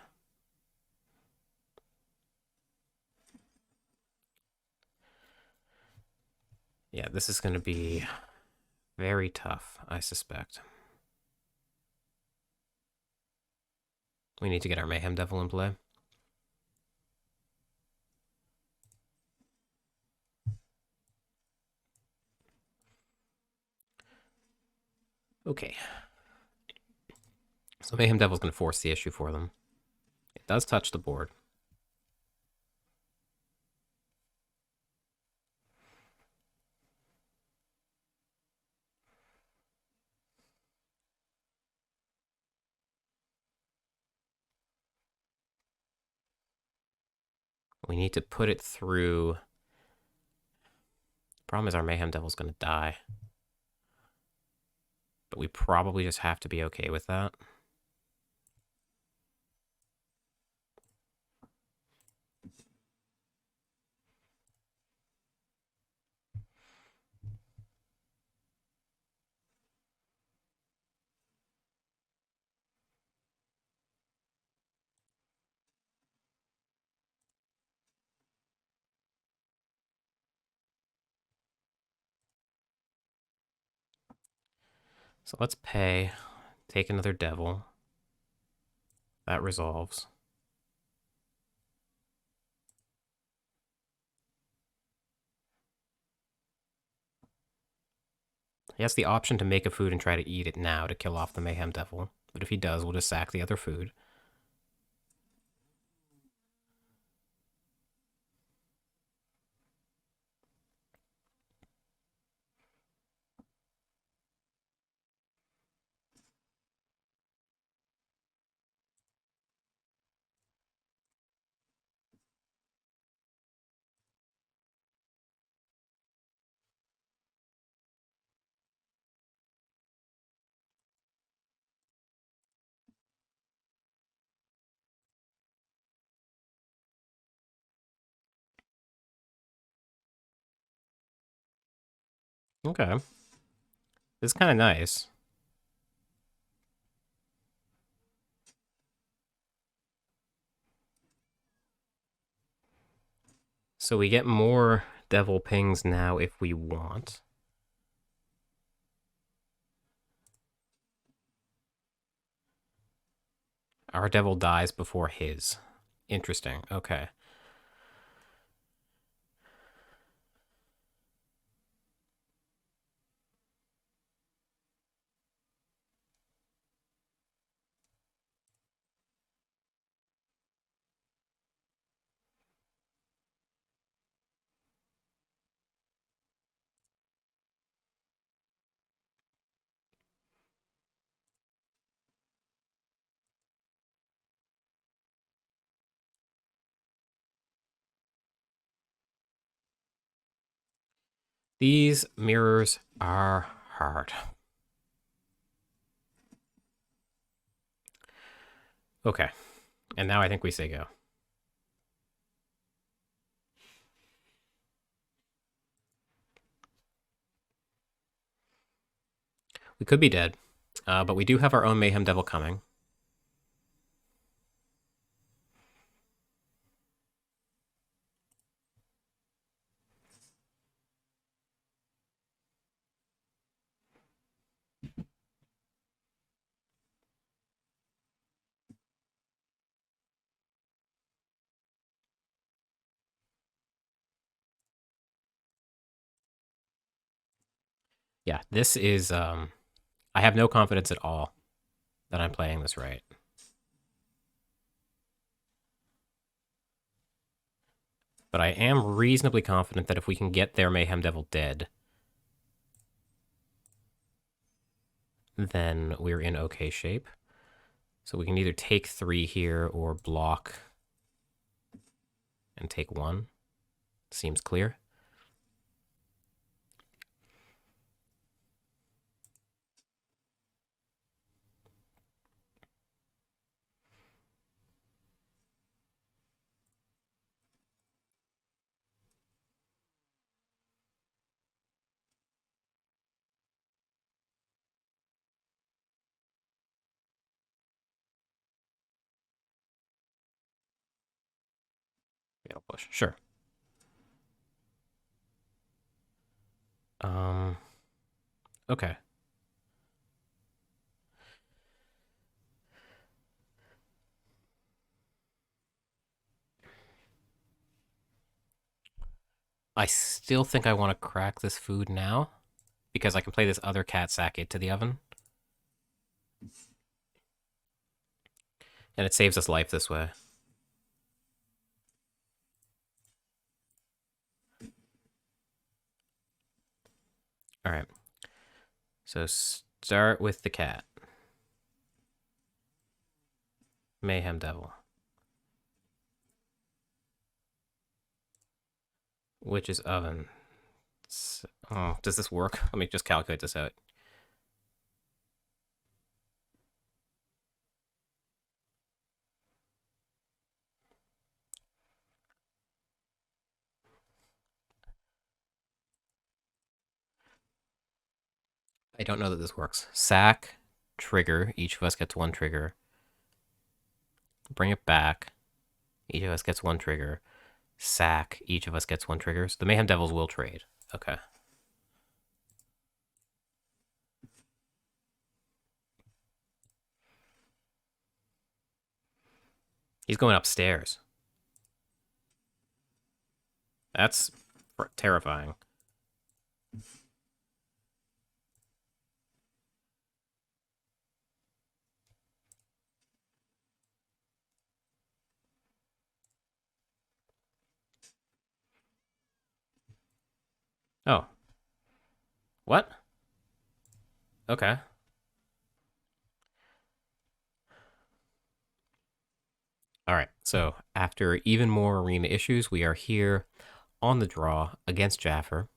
Yeah, this is going to be very tough, I suspect. We need to get our Mayhem Devil in play. Okay. So Mayhem Devil's going to force the issue for them. It does touch the board. We need to put it through. Problem is our Mayhem Devil's going to die. But we probably just have to be okay with that. So let's pay, take another Devil. That resolves. He has the option to make a food and try to eat it now to kill off the Mayhem Devil. But if he does, we'll just sack the other food. Okay. This is kind of nice. So we get more devil pings now if we want. Our devil dies before his. Interesting. Okay. These mirrors are hard. Okay. And now I think we say go. We could be dead, but we do have our own Mayhem Devil coming. Yeah, this is... I have no confidence at all that I'm playing this right. But I am reasonably confident that if we can get their Mayhem Devil dead, then we're in okay shape. So we can either take 3 here or block and take 1. Seems clear. Fatal push. Sure. Okay. I still think I want to crack this food now because I can play this other cat sack it to the oven. And it saves us life this way. All right. So start with the cat. Mayhem Devil. Witch's oven. Oh, does this work? Let me just calculate this out. I don't know that this works. Sack, trigger. Each of us gets 1 trigger. Bring it back. Each of us gets 1 trigger. Sack. Each of us gets 1 trigger. So the Mayhem Devils will trade. Okay. He's going upstairs. That's terrifying. What? Okay. All right. So after even more arena issues, we are here on the draw against Jaffer,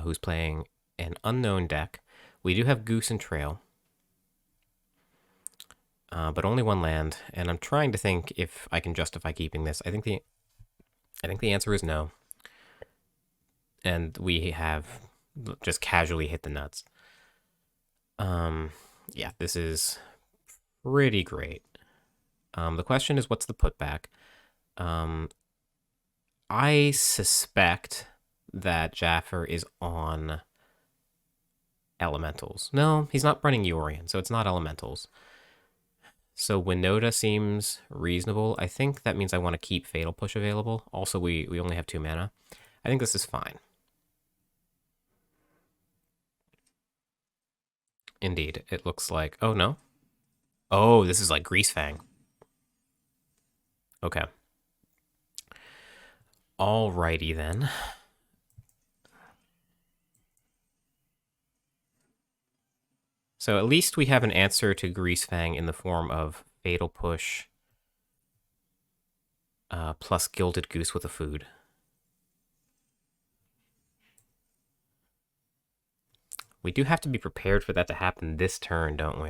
who's playing an unknown deck. We do have Goose and Trail, but only one land, and I'm trying to think if I can justify keeping this. I think the answer is no, and we have just casually hit the nuts. Yeah, this is pretty great. The question is, what's the putback? I suspect that Jaffer is on elementals. No, he's not running Yorion, so it's not elementals. So Winota seems reasonable. I think that means I want to keep Fatal Push available. Also, we only have 2 mana. I think this is fine. Indeed, it looks like... Oh, no? Oh, this is like Greasefang. Okay. Alrighty, then. So at least we have an answer to Greasefang in the form of Fatal Push plus Gilded Goose with a food. We do have to be prepared for that to happen this turn, don't we?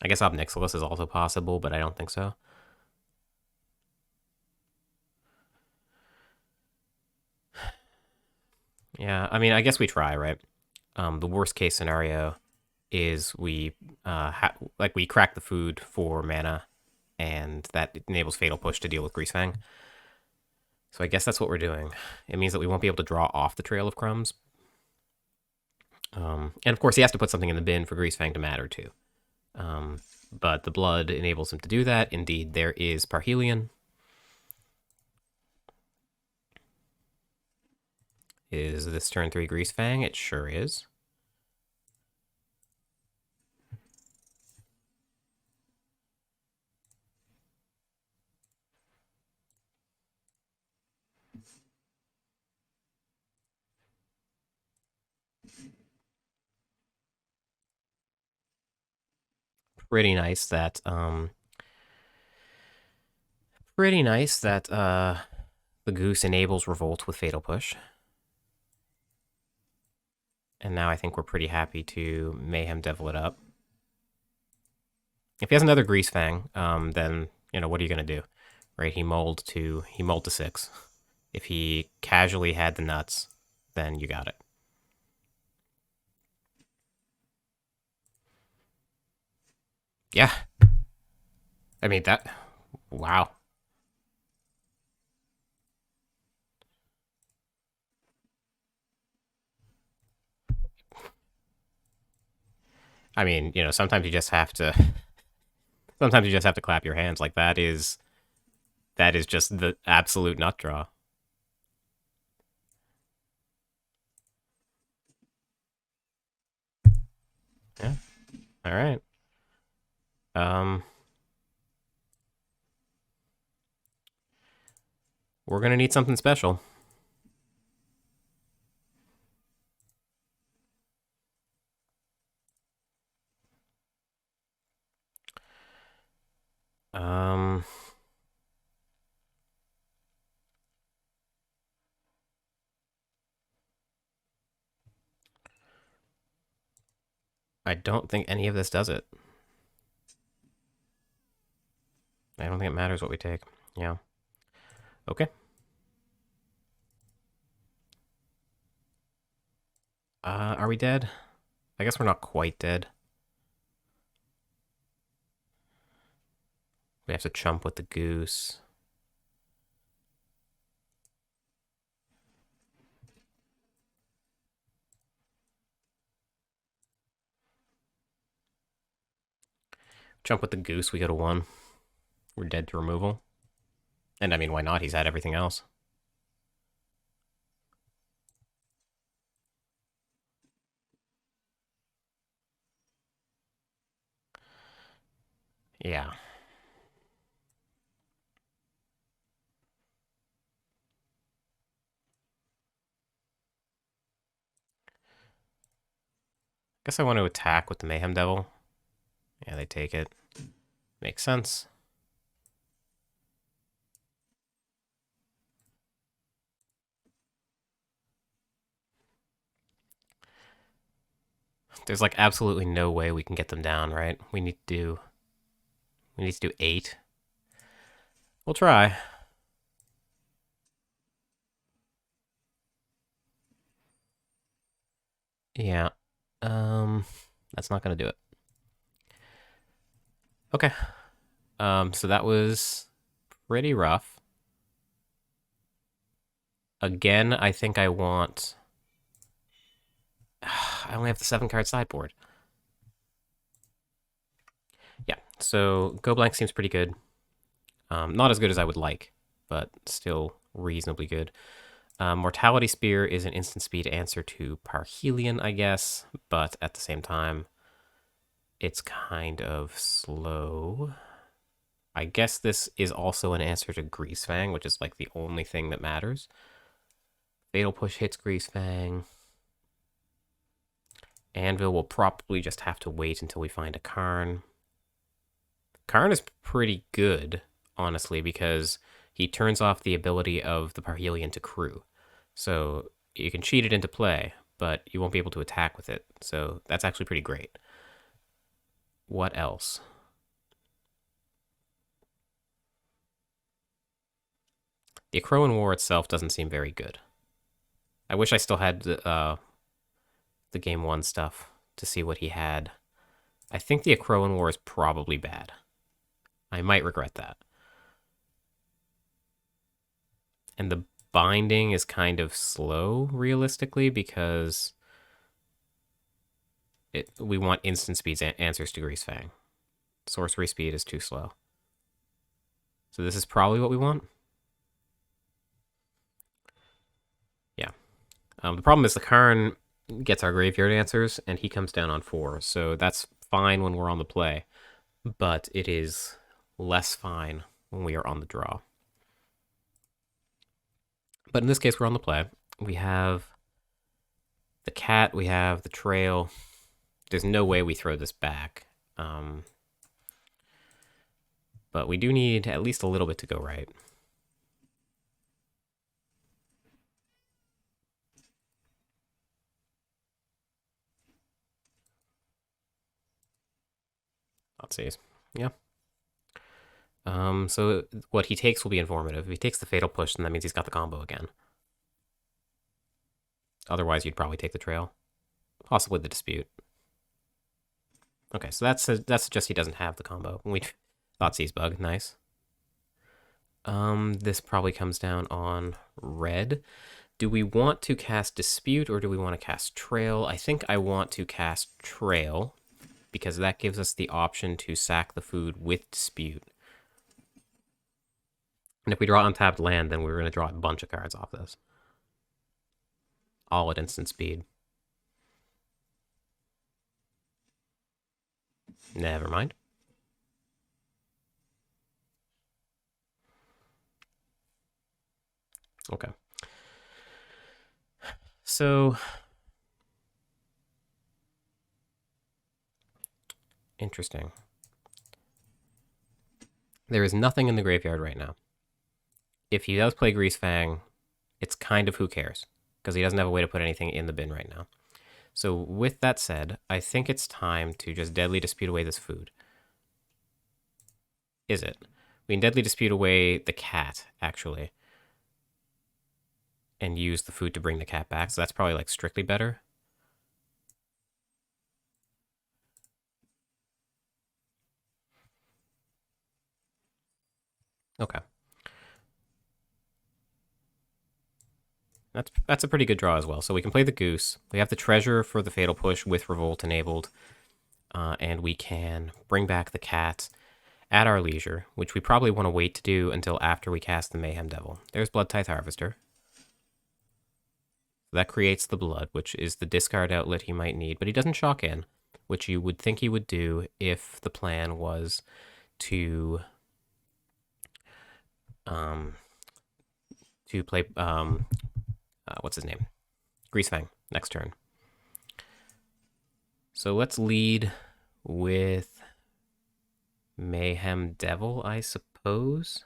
I guess Ob Nixilis is also possible, but I don't think so. Yeah, I mean, I guess we try, right? The worst case scenario is we we crack the food for mana, and that enables Fatal Push to deal with Greasefang. So I guess that's what we're doing. It means that we won't be able to draw off the Trail of Crumbs. And of course, he has to put something in the bin for Greasefang to matter too. But the blood enables him to do that. Indeed, there is Parhelion. Is this turn 3 Greasefang? It sure is. Pretty nice that the Goose enables Revolt with Fatal Push. And now I think we're pretty happy to Mayhem Devil it up. If he has another Greasefang, then, what are you going to do? Right, he mulled to 6. If he casually had the nuts, then you got it. Yeah. I mean, that... Wow. I mean, sometimes you just have to... Sometimes you just have to clap your hands. Like, that is just the absolute nut draw. Yeah. All right. We're gonna need something special. I don't think any of this does it. I don't think it matters what we take. Yeah. Okay. Are we dead? I guess we're not quite dead. We have to chump with the Goose. Chump with the Goose, we go to 1. We're dead to removal. And I mean, why not? He's had everything else. Yeah. Guess I want to attack with the Mayhem Devil. Yeah, they take it. Makes sense. There's like absolutely no way we can get them down, right? We need to do 8. We'll try. Yeah. That's not gonna do it. Okay. So that was pretty rough. Again, I think I want. I only have the 7-card sideboard. Yeah. So go blank seems pretty good. Not as good as I would like, but still reasonably good. Mortality Spear is an instant speed answer to Parhelion, I guess, but at the same time, it's kind of slow. I guess this is also an answer to Greasefang, which is like the only thing that matters. Fatal Push hits Greasefang. Anvil will probably just have to wait until we find a Karn. Karn is pretty good, honestly, because he turns off the ability of the Parhelion to crew. So you can cheat it into play, but you won't be able to attack with it. So that's actually pretty great. What else? The Akroan War itself doesn't seem very good. I wish I still had the Game 1 stuff to see what he had. I think the Akroan War is probably bad. I might regret that. And the binding is kind of slow, realistically, because we want instant speeds answers to Greasefang. Sorcery speed is too slow. So this is probably what we want. Yeah. The problem is the Karn gets our graveyard answers, and he comes down on 4. So that's fine when we're on the play, but it is less fine when we are on the draw. But in this case, we're on the play. We have the cat, we have the trail. There's no way we throw this back. But we do need at least a little bit to go right. Let's see. Yeah. So what he takes will be informative. If he takes the Fatal Push, then that means he's got the combo again. Otherwise, you'd probably take the trail. Possibly the Dispute. Okay, so that's just he doesn't have the combo. We Thoughtseize Bug, nice. This probably comes down on red. Do we want to cast Dispute or do we want to cast Trail? I think I want to cast Trail because that gives us the option to sack the food with Dispute. And if we draw untapped land, then we're going to draw a bunch of cards off this. All at instant speed. Never mind. Okay. So, interesting. There is nothing in the graveyard right now. If he does play Greasefang, it's kind of who cares, because he doesn't have a way to put anything in the bin right now. So with that said, I think it's time to just Deadly Dispute away this food. Is it? We can Deadly Dispute away the cat, actually, and use the food to bring the cat back, so that's probably like strictly better. Okay. That's a pretty good draw as well. So we can play the Goose. We have the Treasure for the Fatal Push with Revolt enabled. And we can bring back the cat at our leisure, which we probably want to wait to do until after we cast the Mayhem Devil. There's Blood Tithe Harvester. That creates the blood, which is the discard outlet he might need, but he doesn't shock in, which you would think he would do if the plan was to play what's his name? Greasefang next turn. So let's lead with Mayhem Devil, I suppose.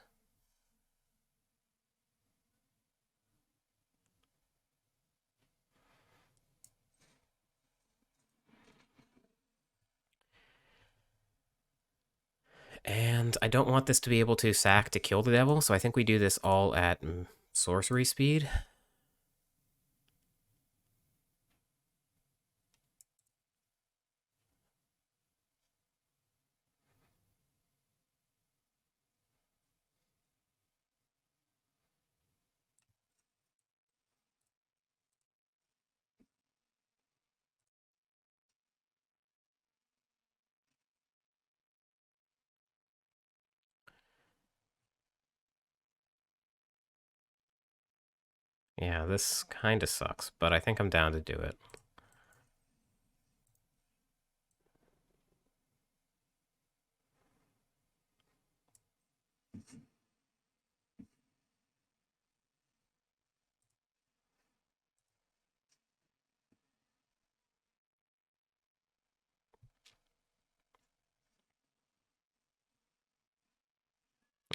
And I don't want this to be able to sack to kill the devil, so I think we do this all at sorcery speed. Yeah, this kind of sucks, but I think I'm down to do it.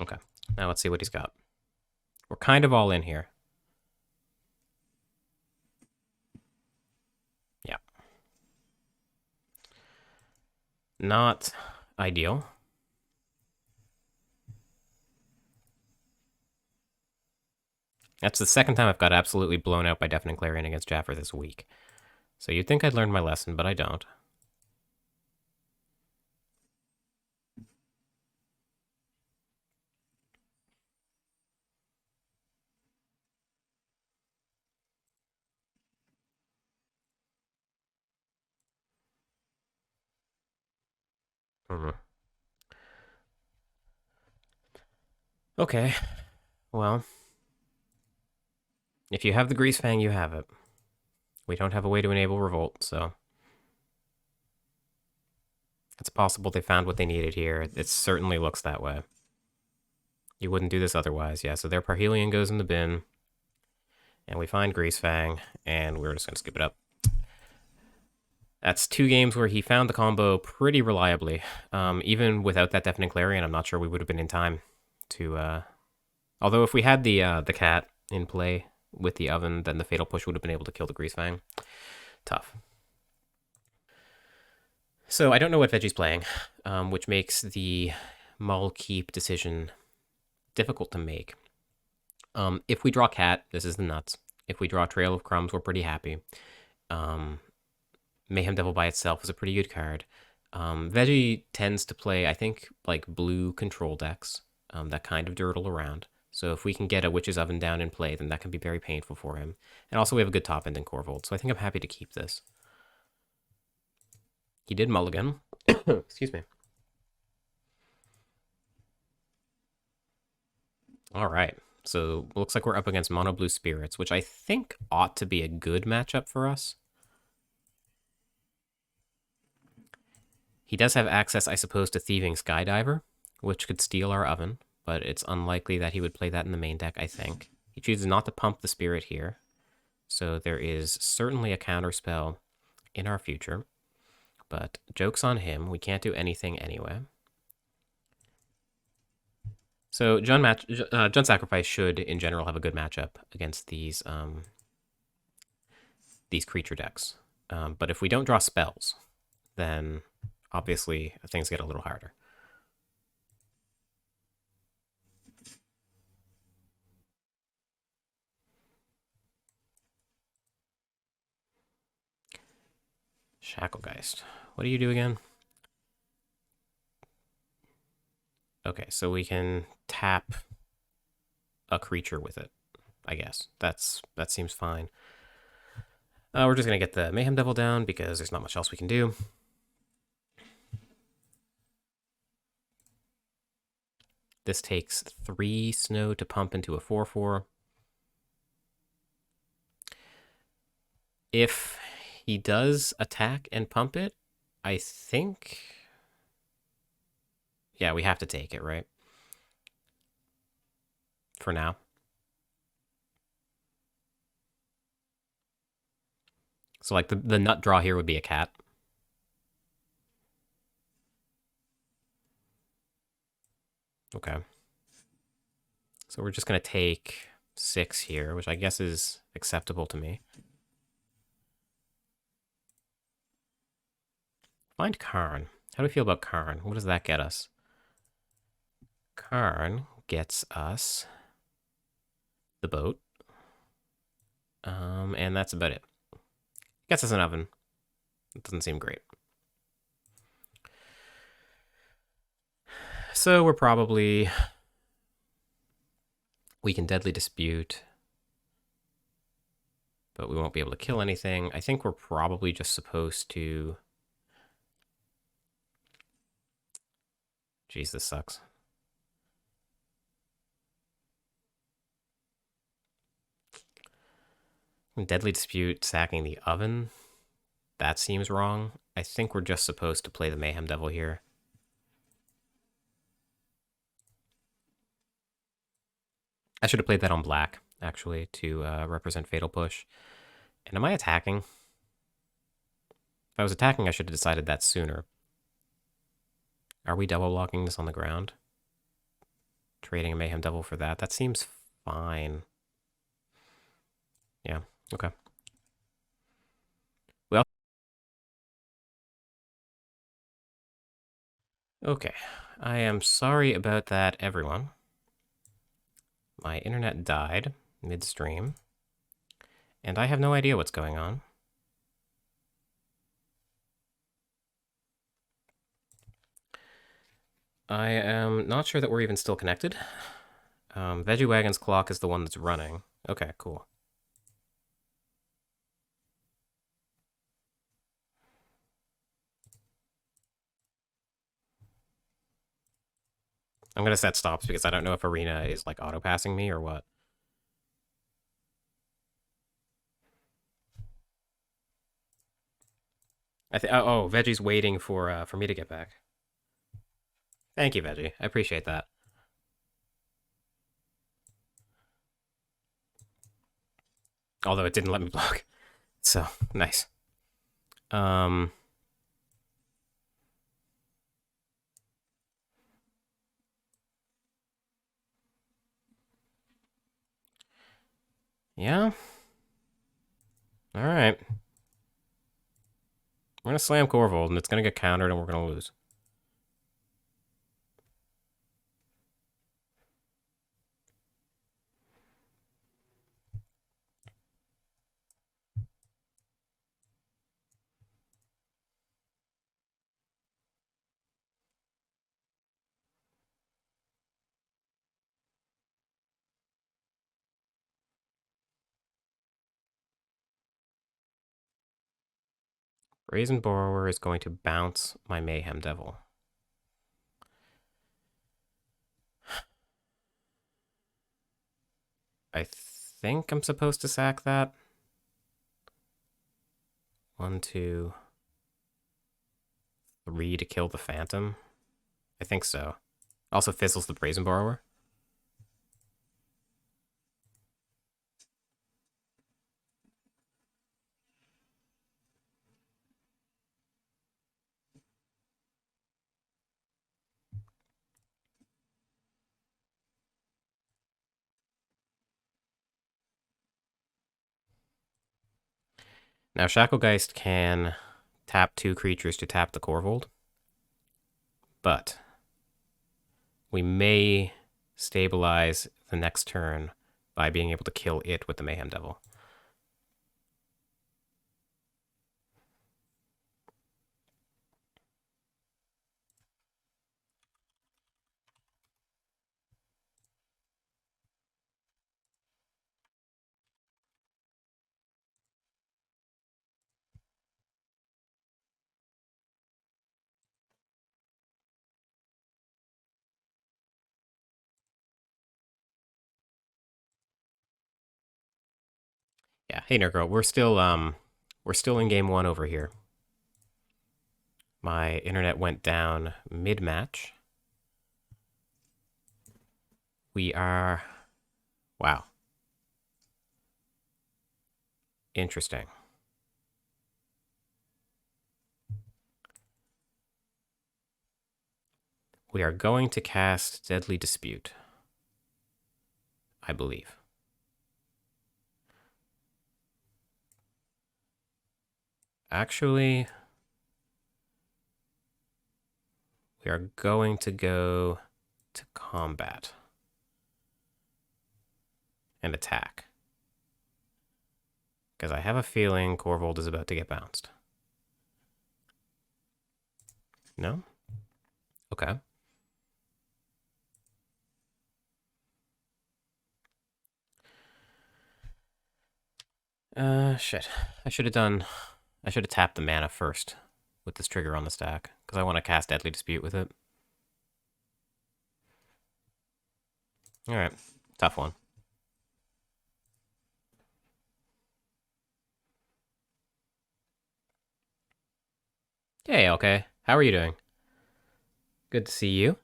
Okay, now let's see what he's got. We're kind of all in here. Yeah. Not ideal. That's the second time I've got absolutely blown out by Deafening Clarion against Jaffer this week. So you'd think I'd learned my lesson, but I don't. Okay, well, if you have the Greasefang, you have it. We don't have a way to enable Revolt, so it's possible they found what they needed here. It certainly looks that way. You wouldn't do this otherwise, yeah. So their Parhelion goes in the bin, and we find Greasefang, and we're just going to skip it up. That's 2 games where he found the combo pretty reliably. Even without that Deafening Clarion, I'm not sure we would have been in time to... Although if we had the cat in play with the oven, then the Fatal Push would have been able to kill the Greasefang. Tough. So I don't know what Veggie's playing, which makes the Mull Keep decision difficult to make. If we draw Cat, this is the nuts. If we draw Trail of Crumbs, we're pretty happy. Mayhem Devil by itself is a pretty good card. Veggie tends to play, I think, like blue control decks that kind of dirtle around. So if we can get a Witch's Oven down in play, then that can be very painful for him. And also we have a good top end in Corvold, so I think I'm happy to keep this. He did mulligan. Excuse me. All right. So looks like we're up against Mono Blue Spirits, which I think ought to be a good matchup for us. He does have access, I suppose, to Thieving Skydiver, which could steal our oven, but it's unlikely that he would play that in the main deck, I think. He chooses not to pump the spirit here, so there is certainly a counterspell in our future, but joke's on him. We can't do anything anyway. So Jund Sacrifice should, in general, have a good matchup against these creature decks. But if we don't draw spells, then obviously things get a little harder. Shacklegeist. What do you do again? Okay, so we can tap a creature with it, I guess. That seems fine. We're just going to get the Mayhem Devil down because there's not much else we can do. This takes 3 snow to pump into a 4/4. If he does attack and pump it, I think... Yeah, we have to take it, right? For now. So, like, the nut draw here would be a cat. Okay. So we're just going to take 6 here, which I guess is acceptable to me. Find Karn. How do we feel about Karn? What does that get us? Karn gets us the boat. And that's about it. Gets us an oven. It doesn't seem great. So we're probably... We can deadly dispute, but we won't be able to kill anything. I think we're probably just supposed to... Jeez, this sucks. Deadly dispute, sacking the oven. That seems wrong. I think we're just supposed to play the Mayhem Devil here. I should have played that on black, actually, to represent Fatal Push. And am I attacking? If I was attacking, I should have decided that sooner. Are we double blocking this on the ground? Trading a Mayhem Devil for that? That seems fine. Yeah, okay. Well, okay. I am sorry about that, everyone. My internet died midstream, and I have no idea what's going on. I am not sure that we're even still connected. Veggie Wagon's clock is the one that's running. Okay, cool. I'm going to set stops because I don't know if Arena is like auto-passing me or what. Oh, Veggie's waiting for me to get back. Thank you, Veggie. I appreciate that. Although it didn't let me block. So, nice. Yeah. All right. We're going to slam Corvold, and it's going to get countered, and we're going to lose. Brazen Borrower is going to bounce my Mayhem Devil. I think I'm supposed to sack that. 1, 2, 3 to kill the Phantom. I think so. Also fizzles the Brazen Borrower. Now, Shacklegeist can tap 2 creatures to tap the Corvold, but we may stabilize the next turn by being able to kill it with the Mayhem Devil. Yeah, hey Nergirl, we're still in game 1 over here. My internet went down mid-match. We are... Wow. Interesting. We are going to cast Deadly Dispute, I believe. Actually, we are going to go to combat and attack. Because I have a feeling Corvold is about to get bounced. No? Okay. Shit. I should have tapped the mana first with this trigger on the stack, because I want to cast Deadly Dispute with it. Alright. Tough one. Hey, okay. How are you doing? Good to see you.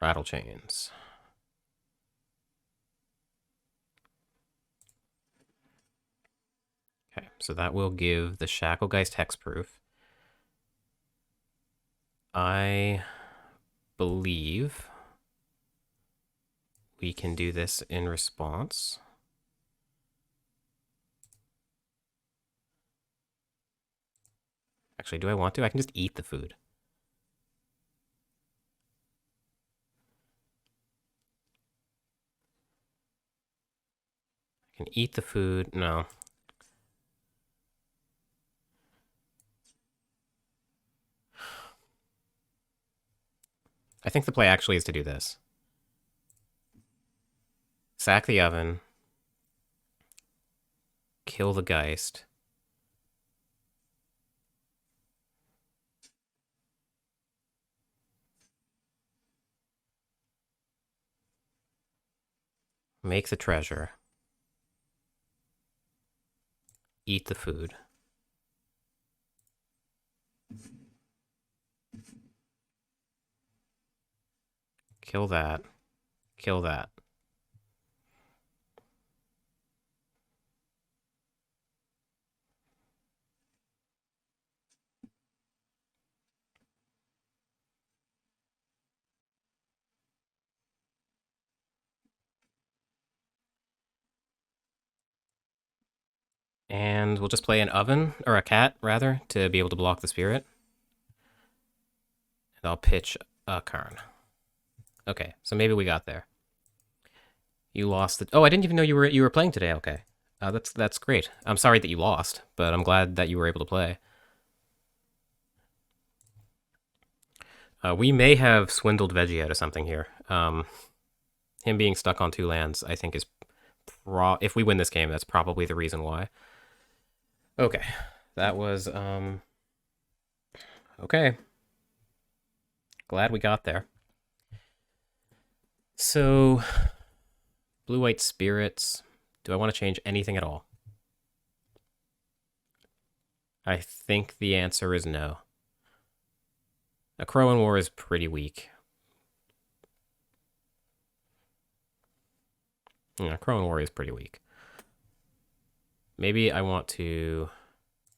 Rattle Chains. Okay, so that will give the Shacklegeist hexproof. I believe we can do this in response. Actually, do I want to? I can just eat the food. I can eat the food. No. I think the play actually is to do this. Sack the oven. Kill the Geist. Make the treasure. Eat the food. Kill that. Kill that. And we'll just play an oven, or a cat, rather, to be able to block the spirit. And I'll pitch a Karn. Okay, so maybe we got there. You lost the... Oh, I didn't even know you were playing today. Okay, that's great. I'm sorry that you lost, but I'm glad that you were able to play. We may have swindled Veggie out of something here. Him being stuck on 2 lands, I think, is... If we win this game, that's probably the reason why. Okay, that was... Okay. Glad we got there. So, blue-white spirits. Do I want to change anything at all? I think the answer is no. A Crow in War is pretty weak. Yeah, Crow in War is pretty weak. Maybe I want to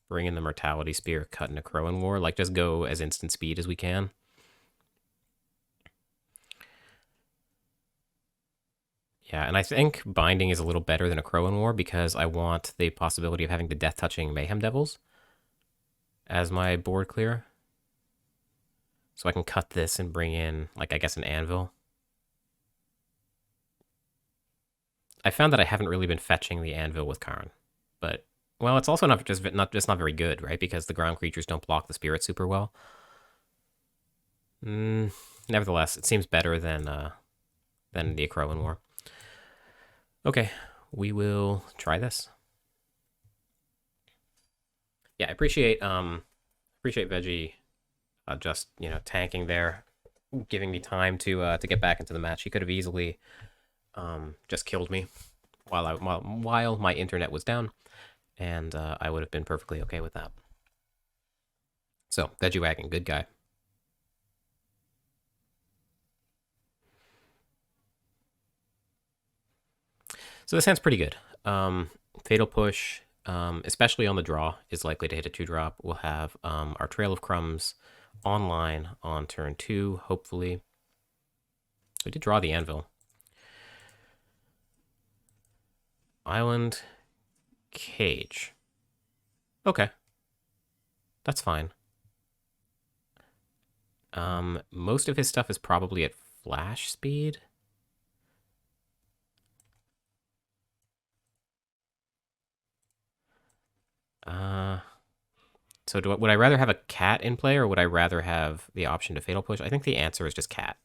bring in the Mortality Spear, cut into Crow in War. Like, just go as instant speed as we can. Yeah, and I think Binding is a little better than a Crow in War because I want the possibility of having the Death-Touching Mayhem Devils as my board clear. So I can cut this and bring in, like, I guess an Anvil. I found that I haven't really been fetching the Anvil with Karn. But, well, it's also not not very good, right? Because the ground creatures don't block the spirit super well. Nevertheless, it seems better than the Crow in War. Okay, we will try this. Yeah, I appreciate Veggie just, tanking there, giving me time to get back into the match. He could have easily just killed me while my internet was down, and I would have been perfectly okay with that. So, Veggie Wagon, good guy. So this hand's pretty good. Fatal Push, especially on the draw, is likely to hit a 2-drop. We'll have our Trail of Crumbs online on turn 2, hopefully. We did draw the Anvil. Island, Cage. Okay. That's fine. Most of his stuff is probably at flash speed. So would I rather have a cat in play, or would I rather have the option to Fatal Push? I think the answer is just cat.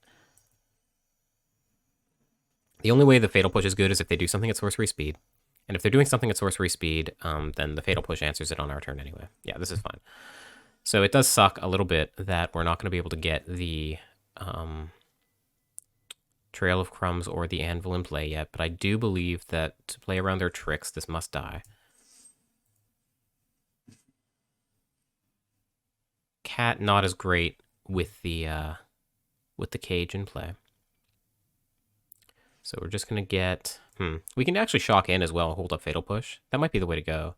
The only way the Fatal Push is good is if they do something at sorcery speed. And if they're doing something at sorcery speed, then the Fatal Push answers it on our turn anyway. Yeah, this is fine. So it does suck a little bit that we're not going to be able to get the Trail of Crumbs or the Anvil in play yet, but I do believe that to play around their tricks, this must die. Cat not as great with the cage in play. So we're just going to get... We can actually shock in as well, hold up Fatal Push. That might be the way to go.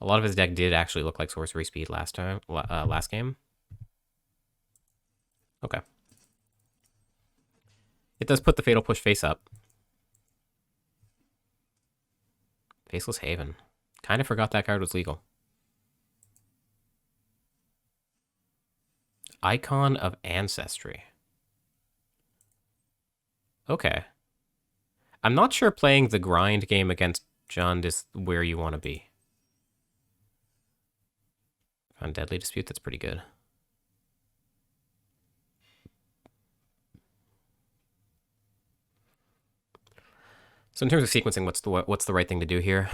A lot of his deck did actually look like sorcery speed last game. Okay. It does put the Fatal Push face up. Faceless Haven. Kind of forgot that card was legal. Icon of Ancestry. Okay. I'm not sure playing the grind game against Jund is where you want to be. Found Deadly Dispute, that's pretty good. So in terms of sequencing, what's the right thing to do here?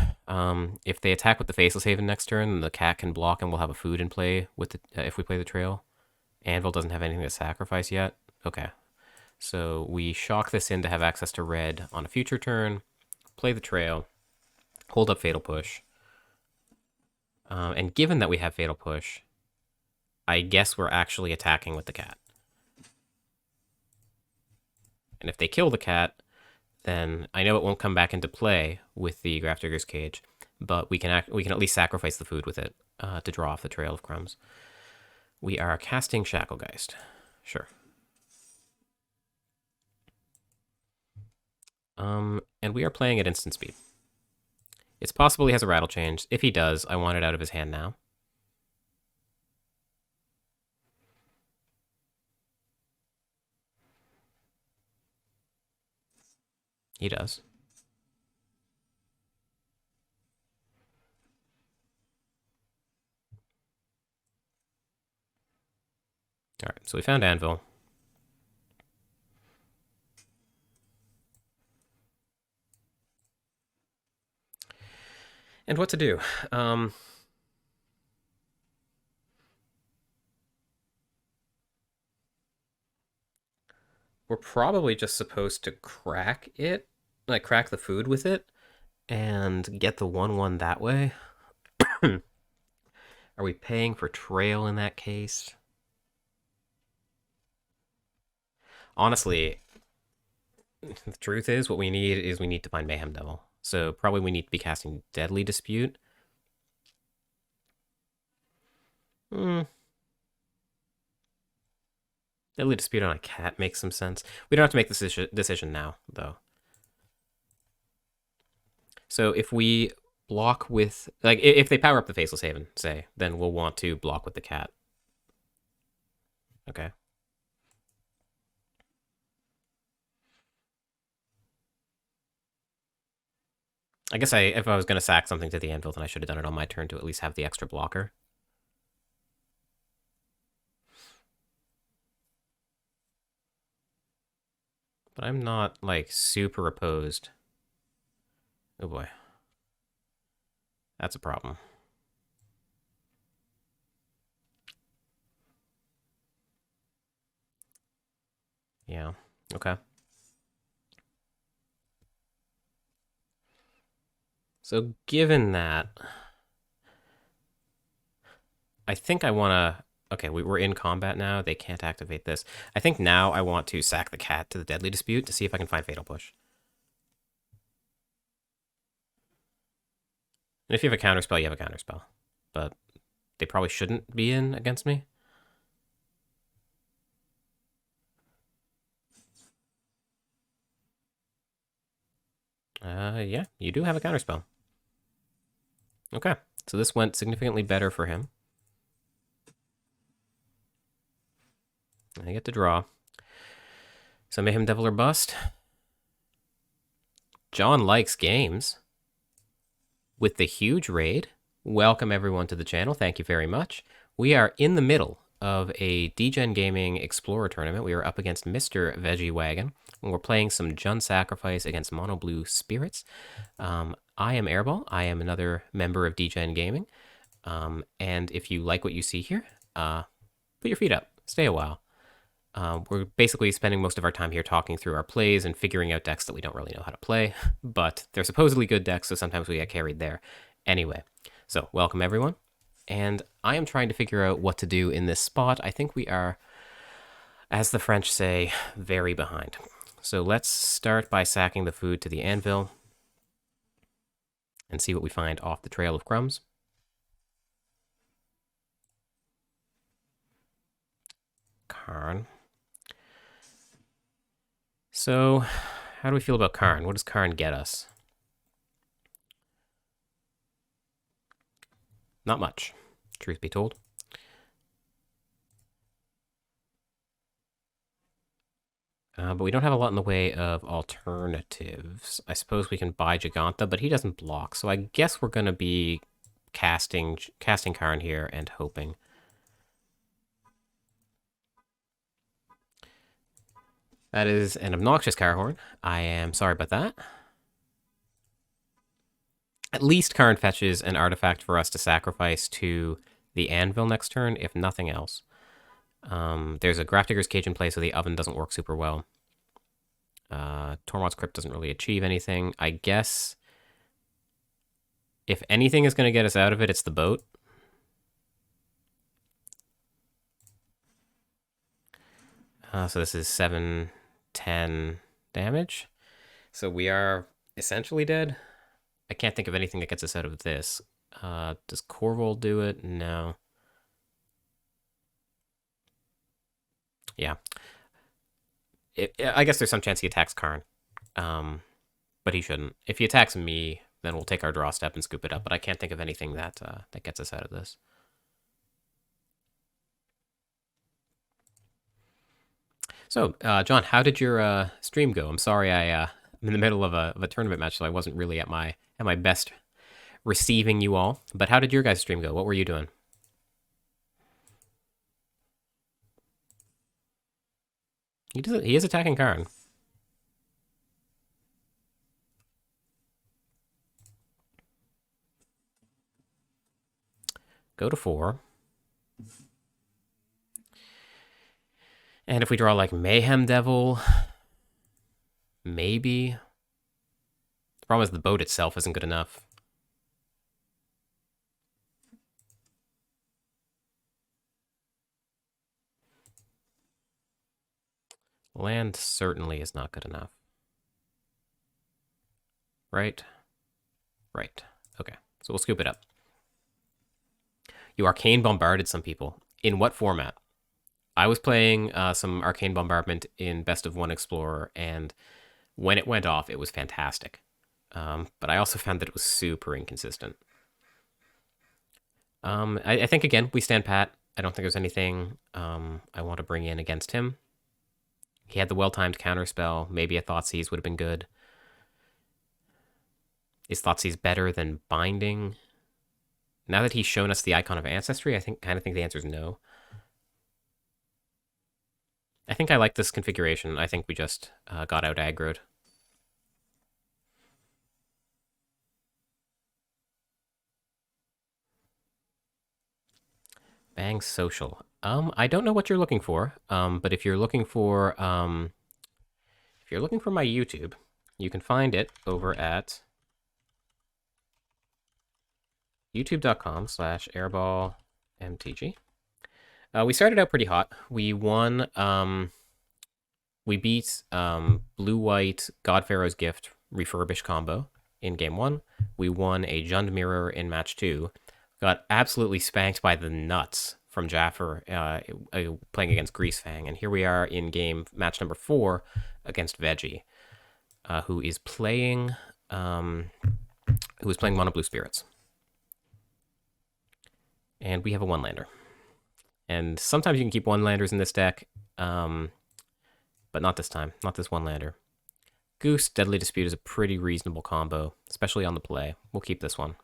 If they attack with the Faceless Haven next turn, the cat can block and we'll have a food in play with the, if we play the trail. Anvil doesn't have anything to sacrifice yet. Okay. So we shock this in to have access to red on a future turn, play the trail, hold up Fatal Push. And given that we have Fatal Push, I guess we're actually attacking with the cat. And if they kill the cat, then I know it won't come back into play with the Grafdigger's Cage, but we can at least sacrifice the food with it to draw off the Trail of Crumbs. We are casting Shacklegeist. Sure. And we are playing at instant speed. It's possible he has a Rattle Change. If he does, I want it out of his hand now. He does. All right, so we found Anvil. And what to do? We're probably just supposed to crack it, like crack the food with it, and get the 1/1 that way. Are we paying for Trail in that case? Honestly, the truth is what we need to find Mayhem Devil. So probably we need to be casting Deadly Dispute. Deadly Dispute on a cat makes some sense. We don't have to make this decision now, though. So if we block with... Like, if they power up the Faceless Haven, say, then we'll want to block with the cat. Okay. I guess if I was going to sack something to the Anvil, then I should have done it on my turn to at least have the extra blocker. But I'm not, like, super opposed. Oh boy. That's a problem. Yeah. Okay. So given that, I think I want to... Okay, we're in combat now. They can't activate this. I think now I want to sack the cat to the Deadly Dispute to see if I can find Fatal Push. If you have a counterspell, you have a counterspell. But they probably shouldn't be in against me. Yeah, you do have a counterspell. Okay, so this went significantly better for him. I get to draw. So Mayhem Devil or Bust. John likes games. With the huge raid. Welcome everyone to the channel. Thank you very much. We are in the middle of a DGen Gaming Explorer tournament. We are up against Mr. Veggie Wagon. And we're playing some Jund Sacrifice against Mono Blue Spirits. I am Airball. I am another member of DGen Gaming. And if you like what you see here, put your feet up. Stay a while. We're basically spending most of our time here talking through our plays and figuring out decks that we don't really know how to play, but they're supposedly good decks, so sometimes we get carried there. Anyway, so welcome everyone, and I am trying to figure out what to do in this spot. I think we are, as the French say, very behind. So let's start by sacking the food to the anvil and see what we find off the trail of crumbs. Karn. So, how do we feel about Karn? What does Karn get us? Not much, truth be told. But we don't have a lot in the way of alternatives. I suppose we can buy Giganta, but he doesn't block, so I guess we're going to be casting Karn here and hoping. That is an obnoxious Carhorn. I am sorry about that. At least Karn fetches an artifact for us to sacrifice to the anvil next turn, if nothing else. There's a Grafdigger's Cage in play, so the oven doesn't work super well. Tormod's Crypt doesn't really achieve anything. I guess if anything is going to get us out of it, it's the boat. So this is 7, 10 damage. So we are essentially dead. I can't think of anything that gets us out of this. Does Corvol do it? No. Yeah. I guess there's some chance he attacks Karn. But he shouldn't. If he attacks me, then we'll take our draw step and scoop it up. But I can't think of anything that that gets us out of this. So, John, how did your stream go? I'm sorry, I'm in the middle of a tournament match, so I wasn't really at my best receiving you all. But how did your guys' stream go? What were you doing? He is attacking Karn. Go to 4. And if we draw like Mayhem Devil, maybe. The problem is the boat itself isn't good enough. Land certainly is not good enough. Right? Right. Okay, so we'll scoop it up. You Arcane Bombarded some people. In what format? I was playing some Arcane Bombardment in Best of One Explorer, and when it went off, it was fantastic. But I also found that it was super inconsistent. I think, again, we stand pat. I don't think there's anything I want to bring in against him. He had the well-timed counterspell. Maybe a Thoughtseize would have been good. Is Thoughtseize better than Binding? Now that he's shown us the Icon of Ancestry, I kind of think the answer is no. I think I like this configuration. I think we just got out aggroed. Bang Social. I don't know what you're looking for. But if you're looking for my YouTube, you can find it over at youtube.com/airballmtg. We started out pretty hot. We won. We beat Blue-White God-Pharaoh's Gift refurbished combo in game 1. We won a Jund Mirror in match 2. Got absolutely spanked by the nuts from Jaffer playing against Greasefang. And here we are in match number 4 against Veggie, who is playing Mono Blue Spirits. And we have a 1-lander. And sometimes you can keep 1-landers in this deck, but not this time. Not this 1-lander. Goose, Deadly Dispute is a pretty reasonable combo, especially on the play. We'll keep this one.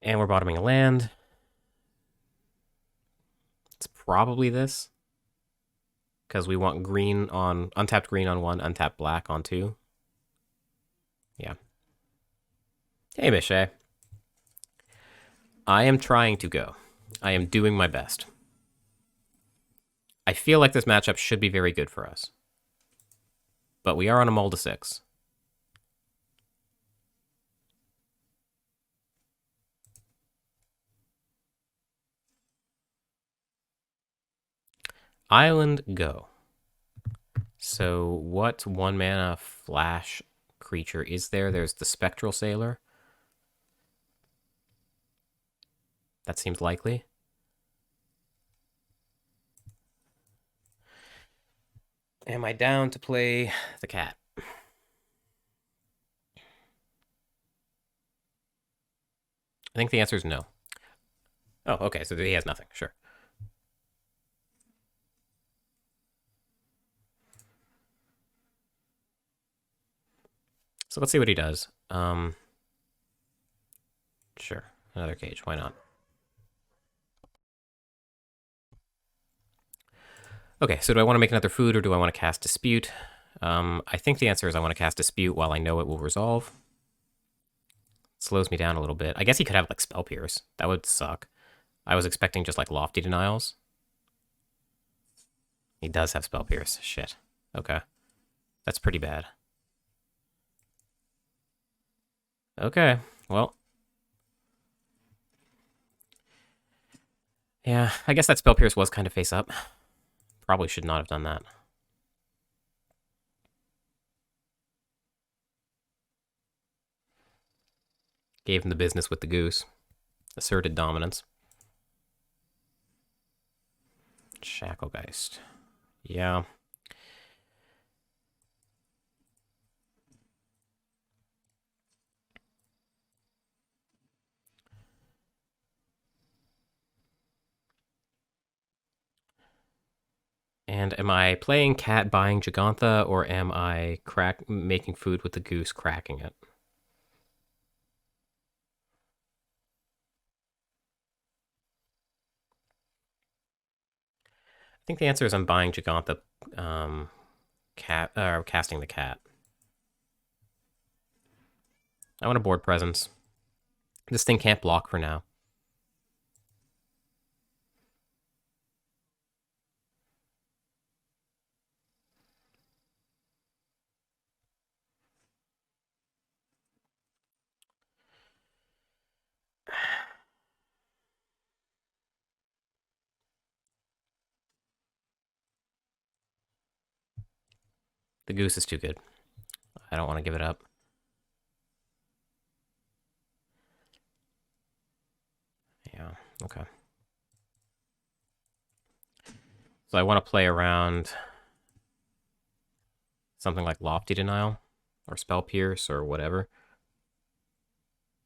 And we're bottoming a land. It's probably this, because we want green on untapped green on 1, untapped black on 2. Yeah. Hey, Miche. I am trying to go. I am doing my best. I feel like this matchup should be very good for us. But we are on a mull to 6. Island, go. So what 1-mana flash creature is there? There's the Spectral Sailor. That seems likely. Am I down to play the cat? I think the answer is no. Oh, okay, so he has nothing, sure. So let's see what he does. Sure, another cage, why not? Okay, so do I want to make another food or do I want to cast Dispute? I think the answer is I want to cast Dispute while I know it will resolve. It slows me down a little bit. I guess he could have like Spell Pierce. That would suck. I was expecting just like Lofty Denials. He does have Spell Pierce. Shit. Okay. That's pretty bad. Okay, well. Yeah, I guess that Spell Pierce was kind of face up. Probably should not have done that. Gave him the business with the goose. Asserted dominance. Shacklegeist. Yeah. And am I playing cat buying Gigantha, or am I making food with the goose, cracking it? I think the answer is I'm buying Gigantha, casting the cat. I want a board presence. This thing can't block for now. The goose is too good. I don't want to give it up. Yeah, okay. So I want to play around something like Lofty Denial or Spell Pierce or whatever.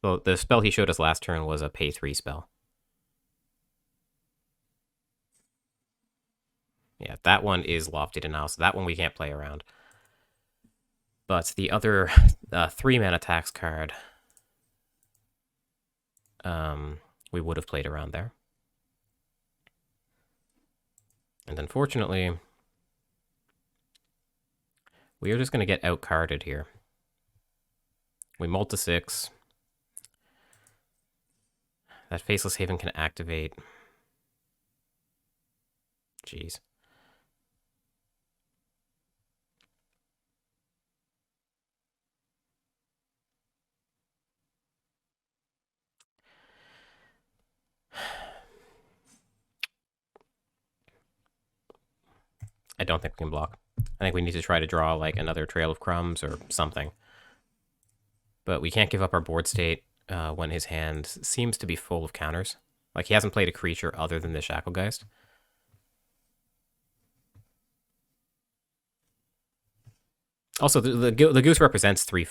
So the spell he showed us last turn was a pay 3 spell. Yeah, that one is Lofty Denial, so that one we can't play around. But the other 3-mana tax card, we would have played around there. And unfortunately, we are just going to get out-carded here. We mull to 6. That Faceless Haven can activate. Jeez. I don't think we can block. I think we need to try to draw like another Trail of Crumbs or something. But we can't give up our board state when his hand seems to be full of counters. Like he hasn't played a creature other than the Shacklegeist. Also, the goose represents three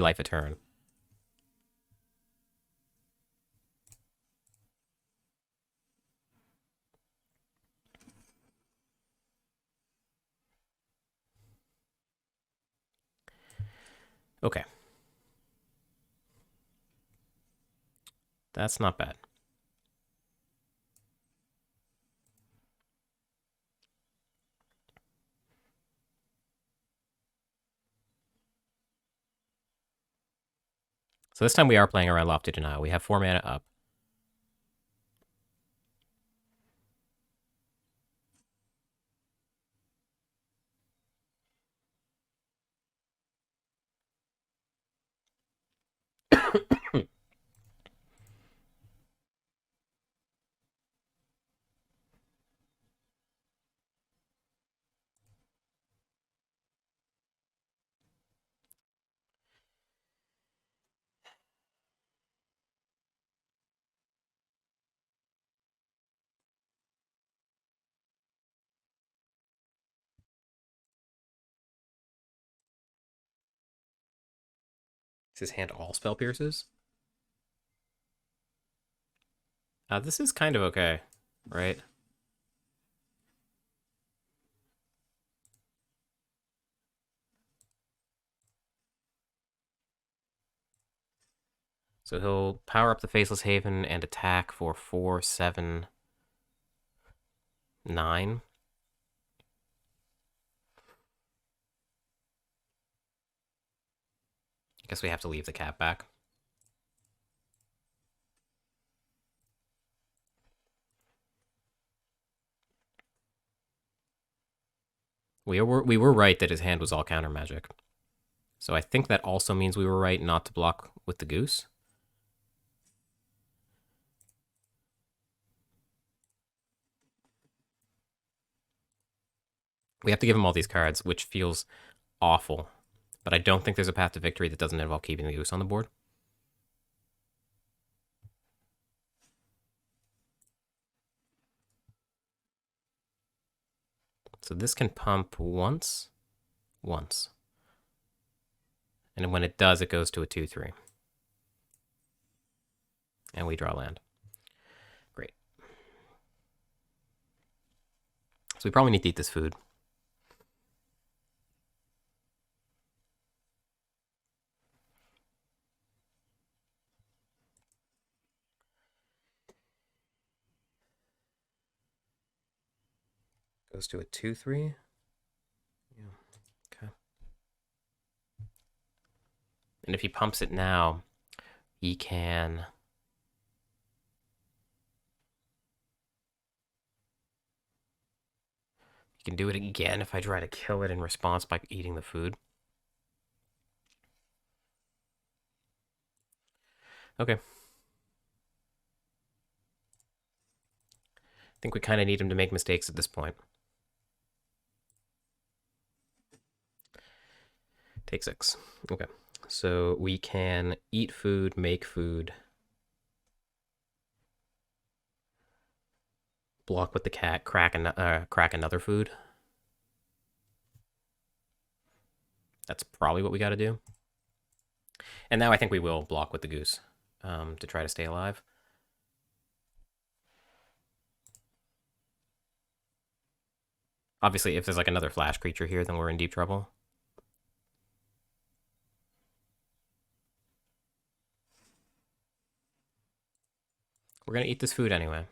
life a turn. Okay. That's not bad. So this time we are playing around Lofty Denial. We have 4 mana up. Is his hand all Spell Pierces? This is kind of okay, right? So he'll power up the Faceless Haven and attack for 4, 7, 9. I guess we have to leave the cap back. We were right that his hand was all counter magic. So I think that also means we were right not to block with the goose. We have to give him all these cards, which feels awful. But I don't think there's a path to victory that doesn't involve keeping the goose on the board. So this can pump once. And when it does, it goes to a 2-3. And we draw land. Great. So we probably need to eat this food. Goes to a 2-3. Yeah. Okay. And if he pumps it now, he can... He can do it again if I try to kill it in response by eating the food. Okay. I think we kind of need him to make mistakes at this point. Take 6. Okay. So we can eat food, make food, block with the cat, crack another food. That's probably what we got to do. And now I think we will block with the goose to try to stay alive. Obviously, if there's like another flash creature here, then we're in deep trouble. We're going to eat this food anyway.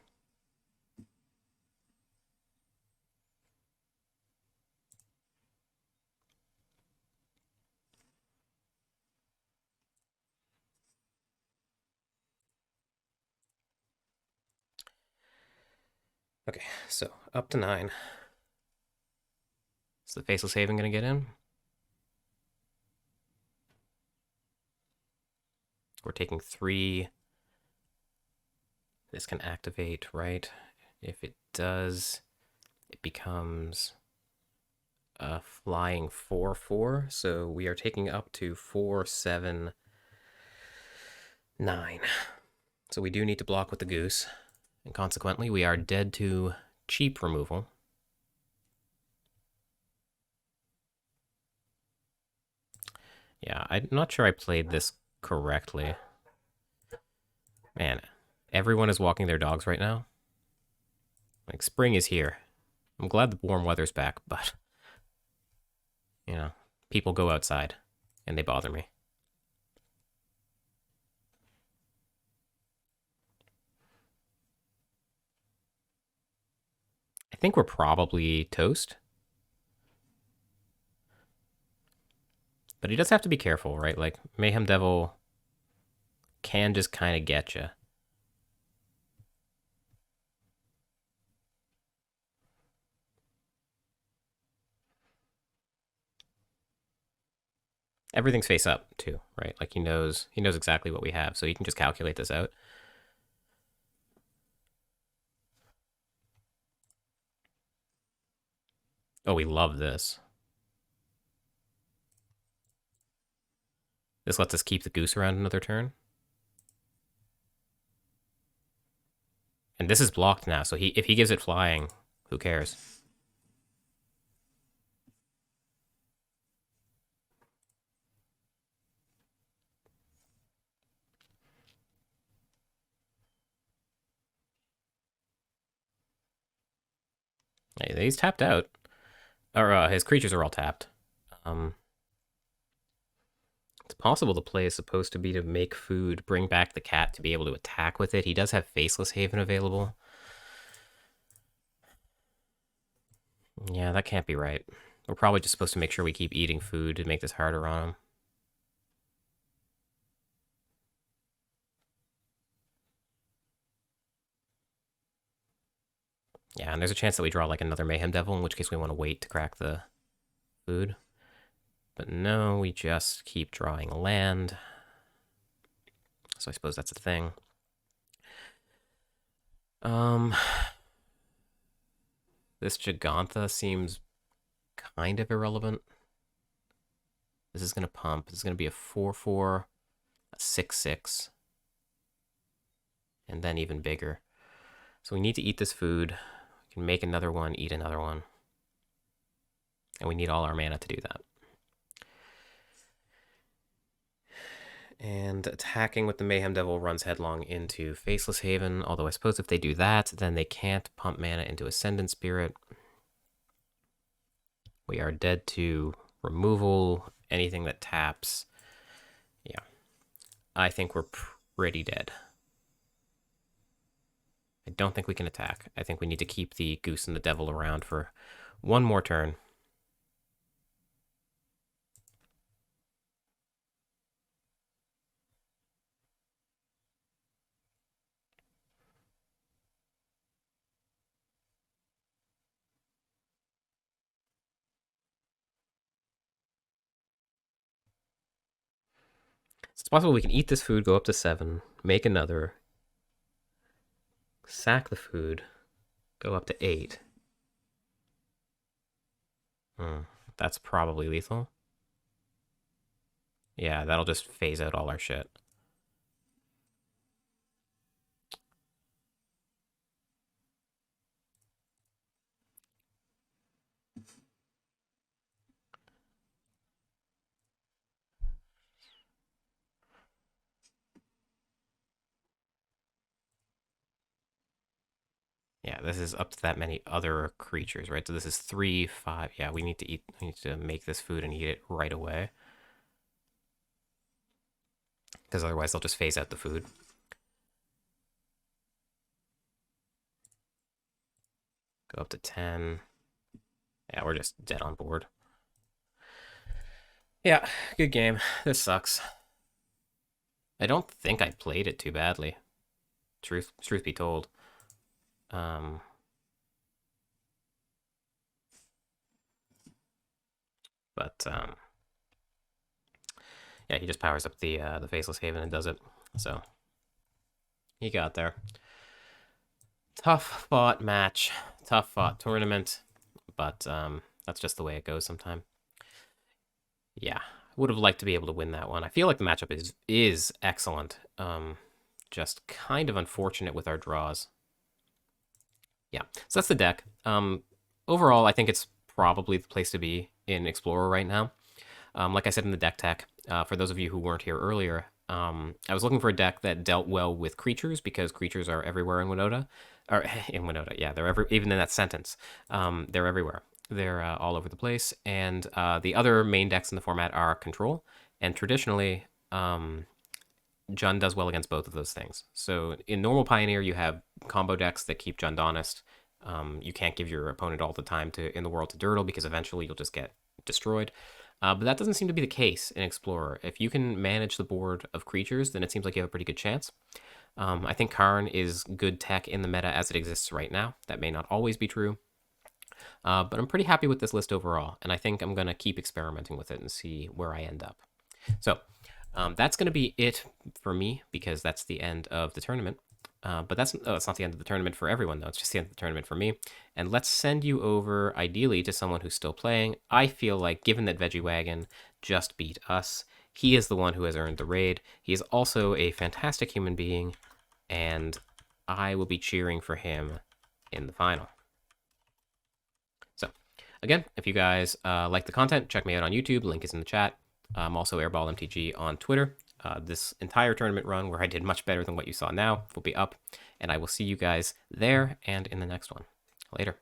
Okay, so up to 9. Is the Faceless Haven going to get in? We're taking 3. This can activate, right? If it does, it becomes a flying 4/4, so we are taking up to 4/7/9. So we do need to block with the goose, and consequently we are dead to cheap removal. Yeah, I'm not sure I played this correctly. Man, everyone is walking their dogs right now. Like, spring is here. I'm glad the warm weather's back, but, you know, people go outside, and they bother me. I think we're probably toast. But he does have to be careful, right? Like, Mayhem Devil can just kind of get you. Everything's face up too, right? Like, he knows exactly what we have, so he can just calculate this out. Oh, we love this. This lets us keep the goose around another turn. And this is blocked now, so if he gives it flying, who cares? Hey, he's tapped out. Or his creatures are all tapped. It's possible the play is supposed to be to make food, bring back the cat to be able to attack with it. He does have Faceless Haven available. Yeah, that can't be right. We're probably just supposed to make sure we keep eating food to make this harder on him. Yeah, and there's a chance that we draw like another Mayhem Devil, in which case we want to wait to crack the food. But no, we just keep drawing land. So I suppose that's a thing. This Gigantha seems kind of irrelevant. This is going to pump. This is going to be a 4/4, a 6/6, and then even bigger. So we need to eat this food. We can make another one, eat another one. And we need all our mana to do that. And attacking with the Mayhem Devil runs headlong into Faceless Haven, although I suppose if they do that, then they can't pump mana into Ascendant Spirit. We are dead to removal, anything that taps. Yeah. I think we're pretty dead. I don't think we can attack. I think we need to keep the Goose and the Devil around for one more turn. It's possible we can eat this food, go up to 7, make another, sack the food, go up to 8. That's probably lethal. Yeah, that'll just phase out all our shit. Yeah, this is up to that many other creatures, right? So this is 3, 5. Yeah, we need to make this food and eat it right away. Because otherwise they'll just phase out the food. Go up to 10. Yeah, we're just dead on board. Yeah, good game. This sucks. I don't think I played it too badly. Truth be told. But yeah, he just powers up the Faceless Haven and does it. So he got there. Tough fought match, tough fought tournament, but That's just the way it goes sometimes. Yeah, would have liked to be able to win that one. I feel like the matchup is excellent. Just kind of unfortunate with our draws. Yeah, so that's the deck. Overall, I think it's probably the place to be in Explorer right now. Like I said in the deck tech, for those of you who weren't here earlier, I was looking for a deck that dealt well with creatures because creatures are everywhere in Winota. Or in Winota, yeah, they're even in that sentence. They're everywhere. They're all over the place. And the other main decks in the format are control. And traditionally, Jund does well against both of those things. So in normal Pioneer, you have combo decks that keep Jund honest. You can't give your opponent all the time in the world to dirtle because eventually you'll just get destroyed. But that doesn't seem to be the case in Explorer. If you can manage the board of creatures, then it seems like you have a pretty good chance. I think Karn is good tech in the meta as it exists right now. That may not always be true. But I'm pretty happy with this list overall, and I think I'm going to keep experimenting with it and see where I end up. So that's going to be it for me because that's the end of the tournament. But it's not the end of the tournament for everyone, though. It's just the end of the tournament for me. And let's send you over, ideally, to someone who's still playing. I feel like, given that Veggie Wagon just beat us, he is the one who has earned the raid. He is also a fantastic human being, and I will be cheering for him in the final. So, again, if you guys like the content, check me out on YouTube. Link is in the chat. I'm also AirballMTG on Twitter. This entire tournament run, where I did much better than what you saw now, will be up, and I will see you guys there and in the next one. Later.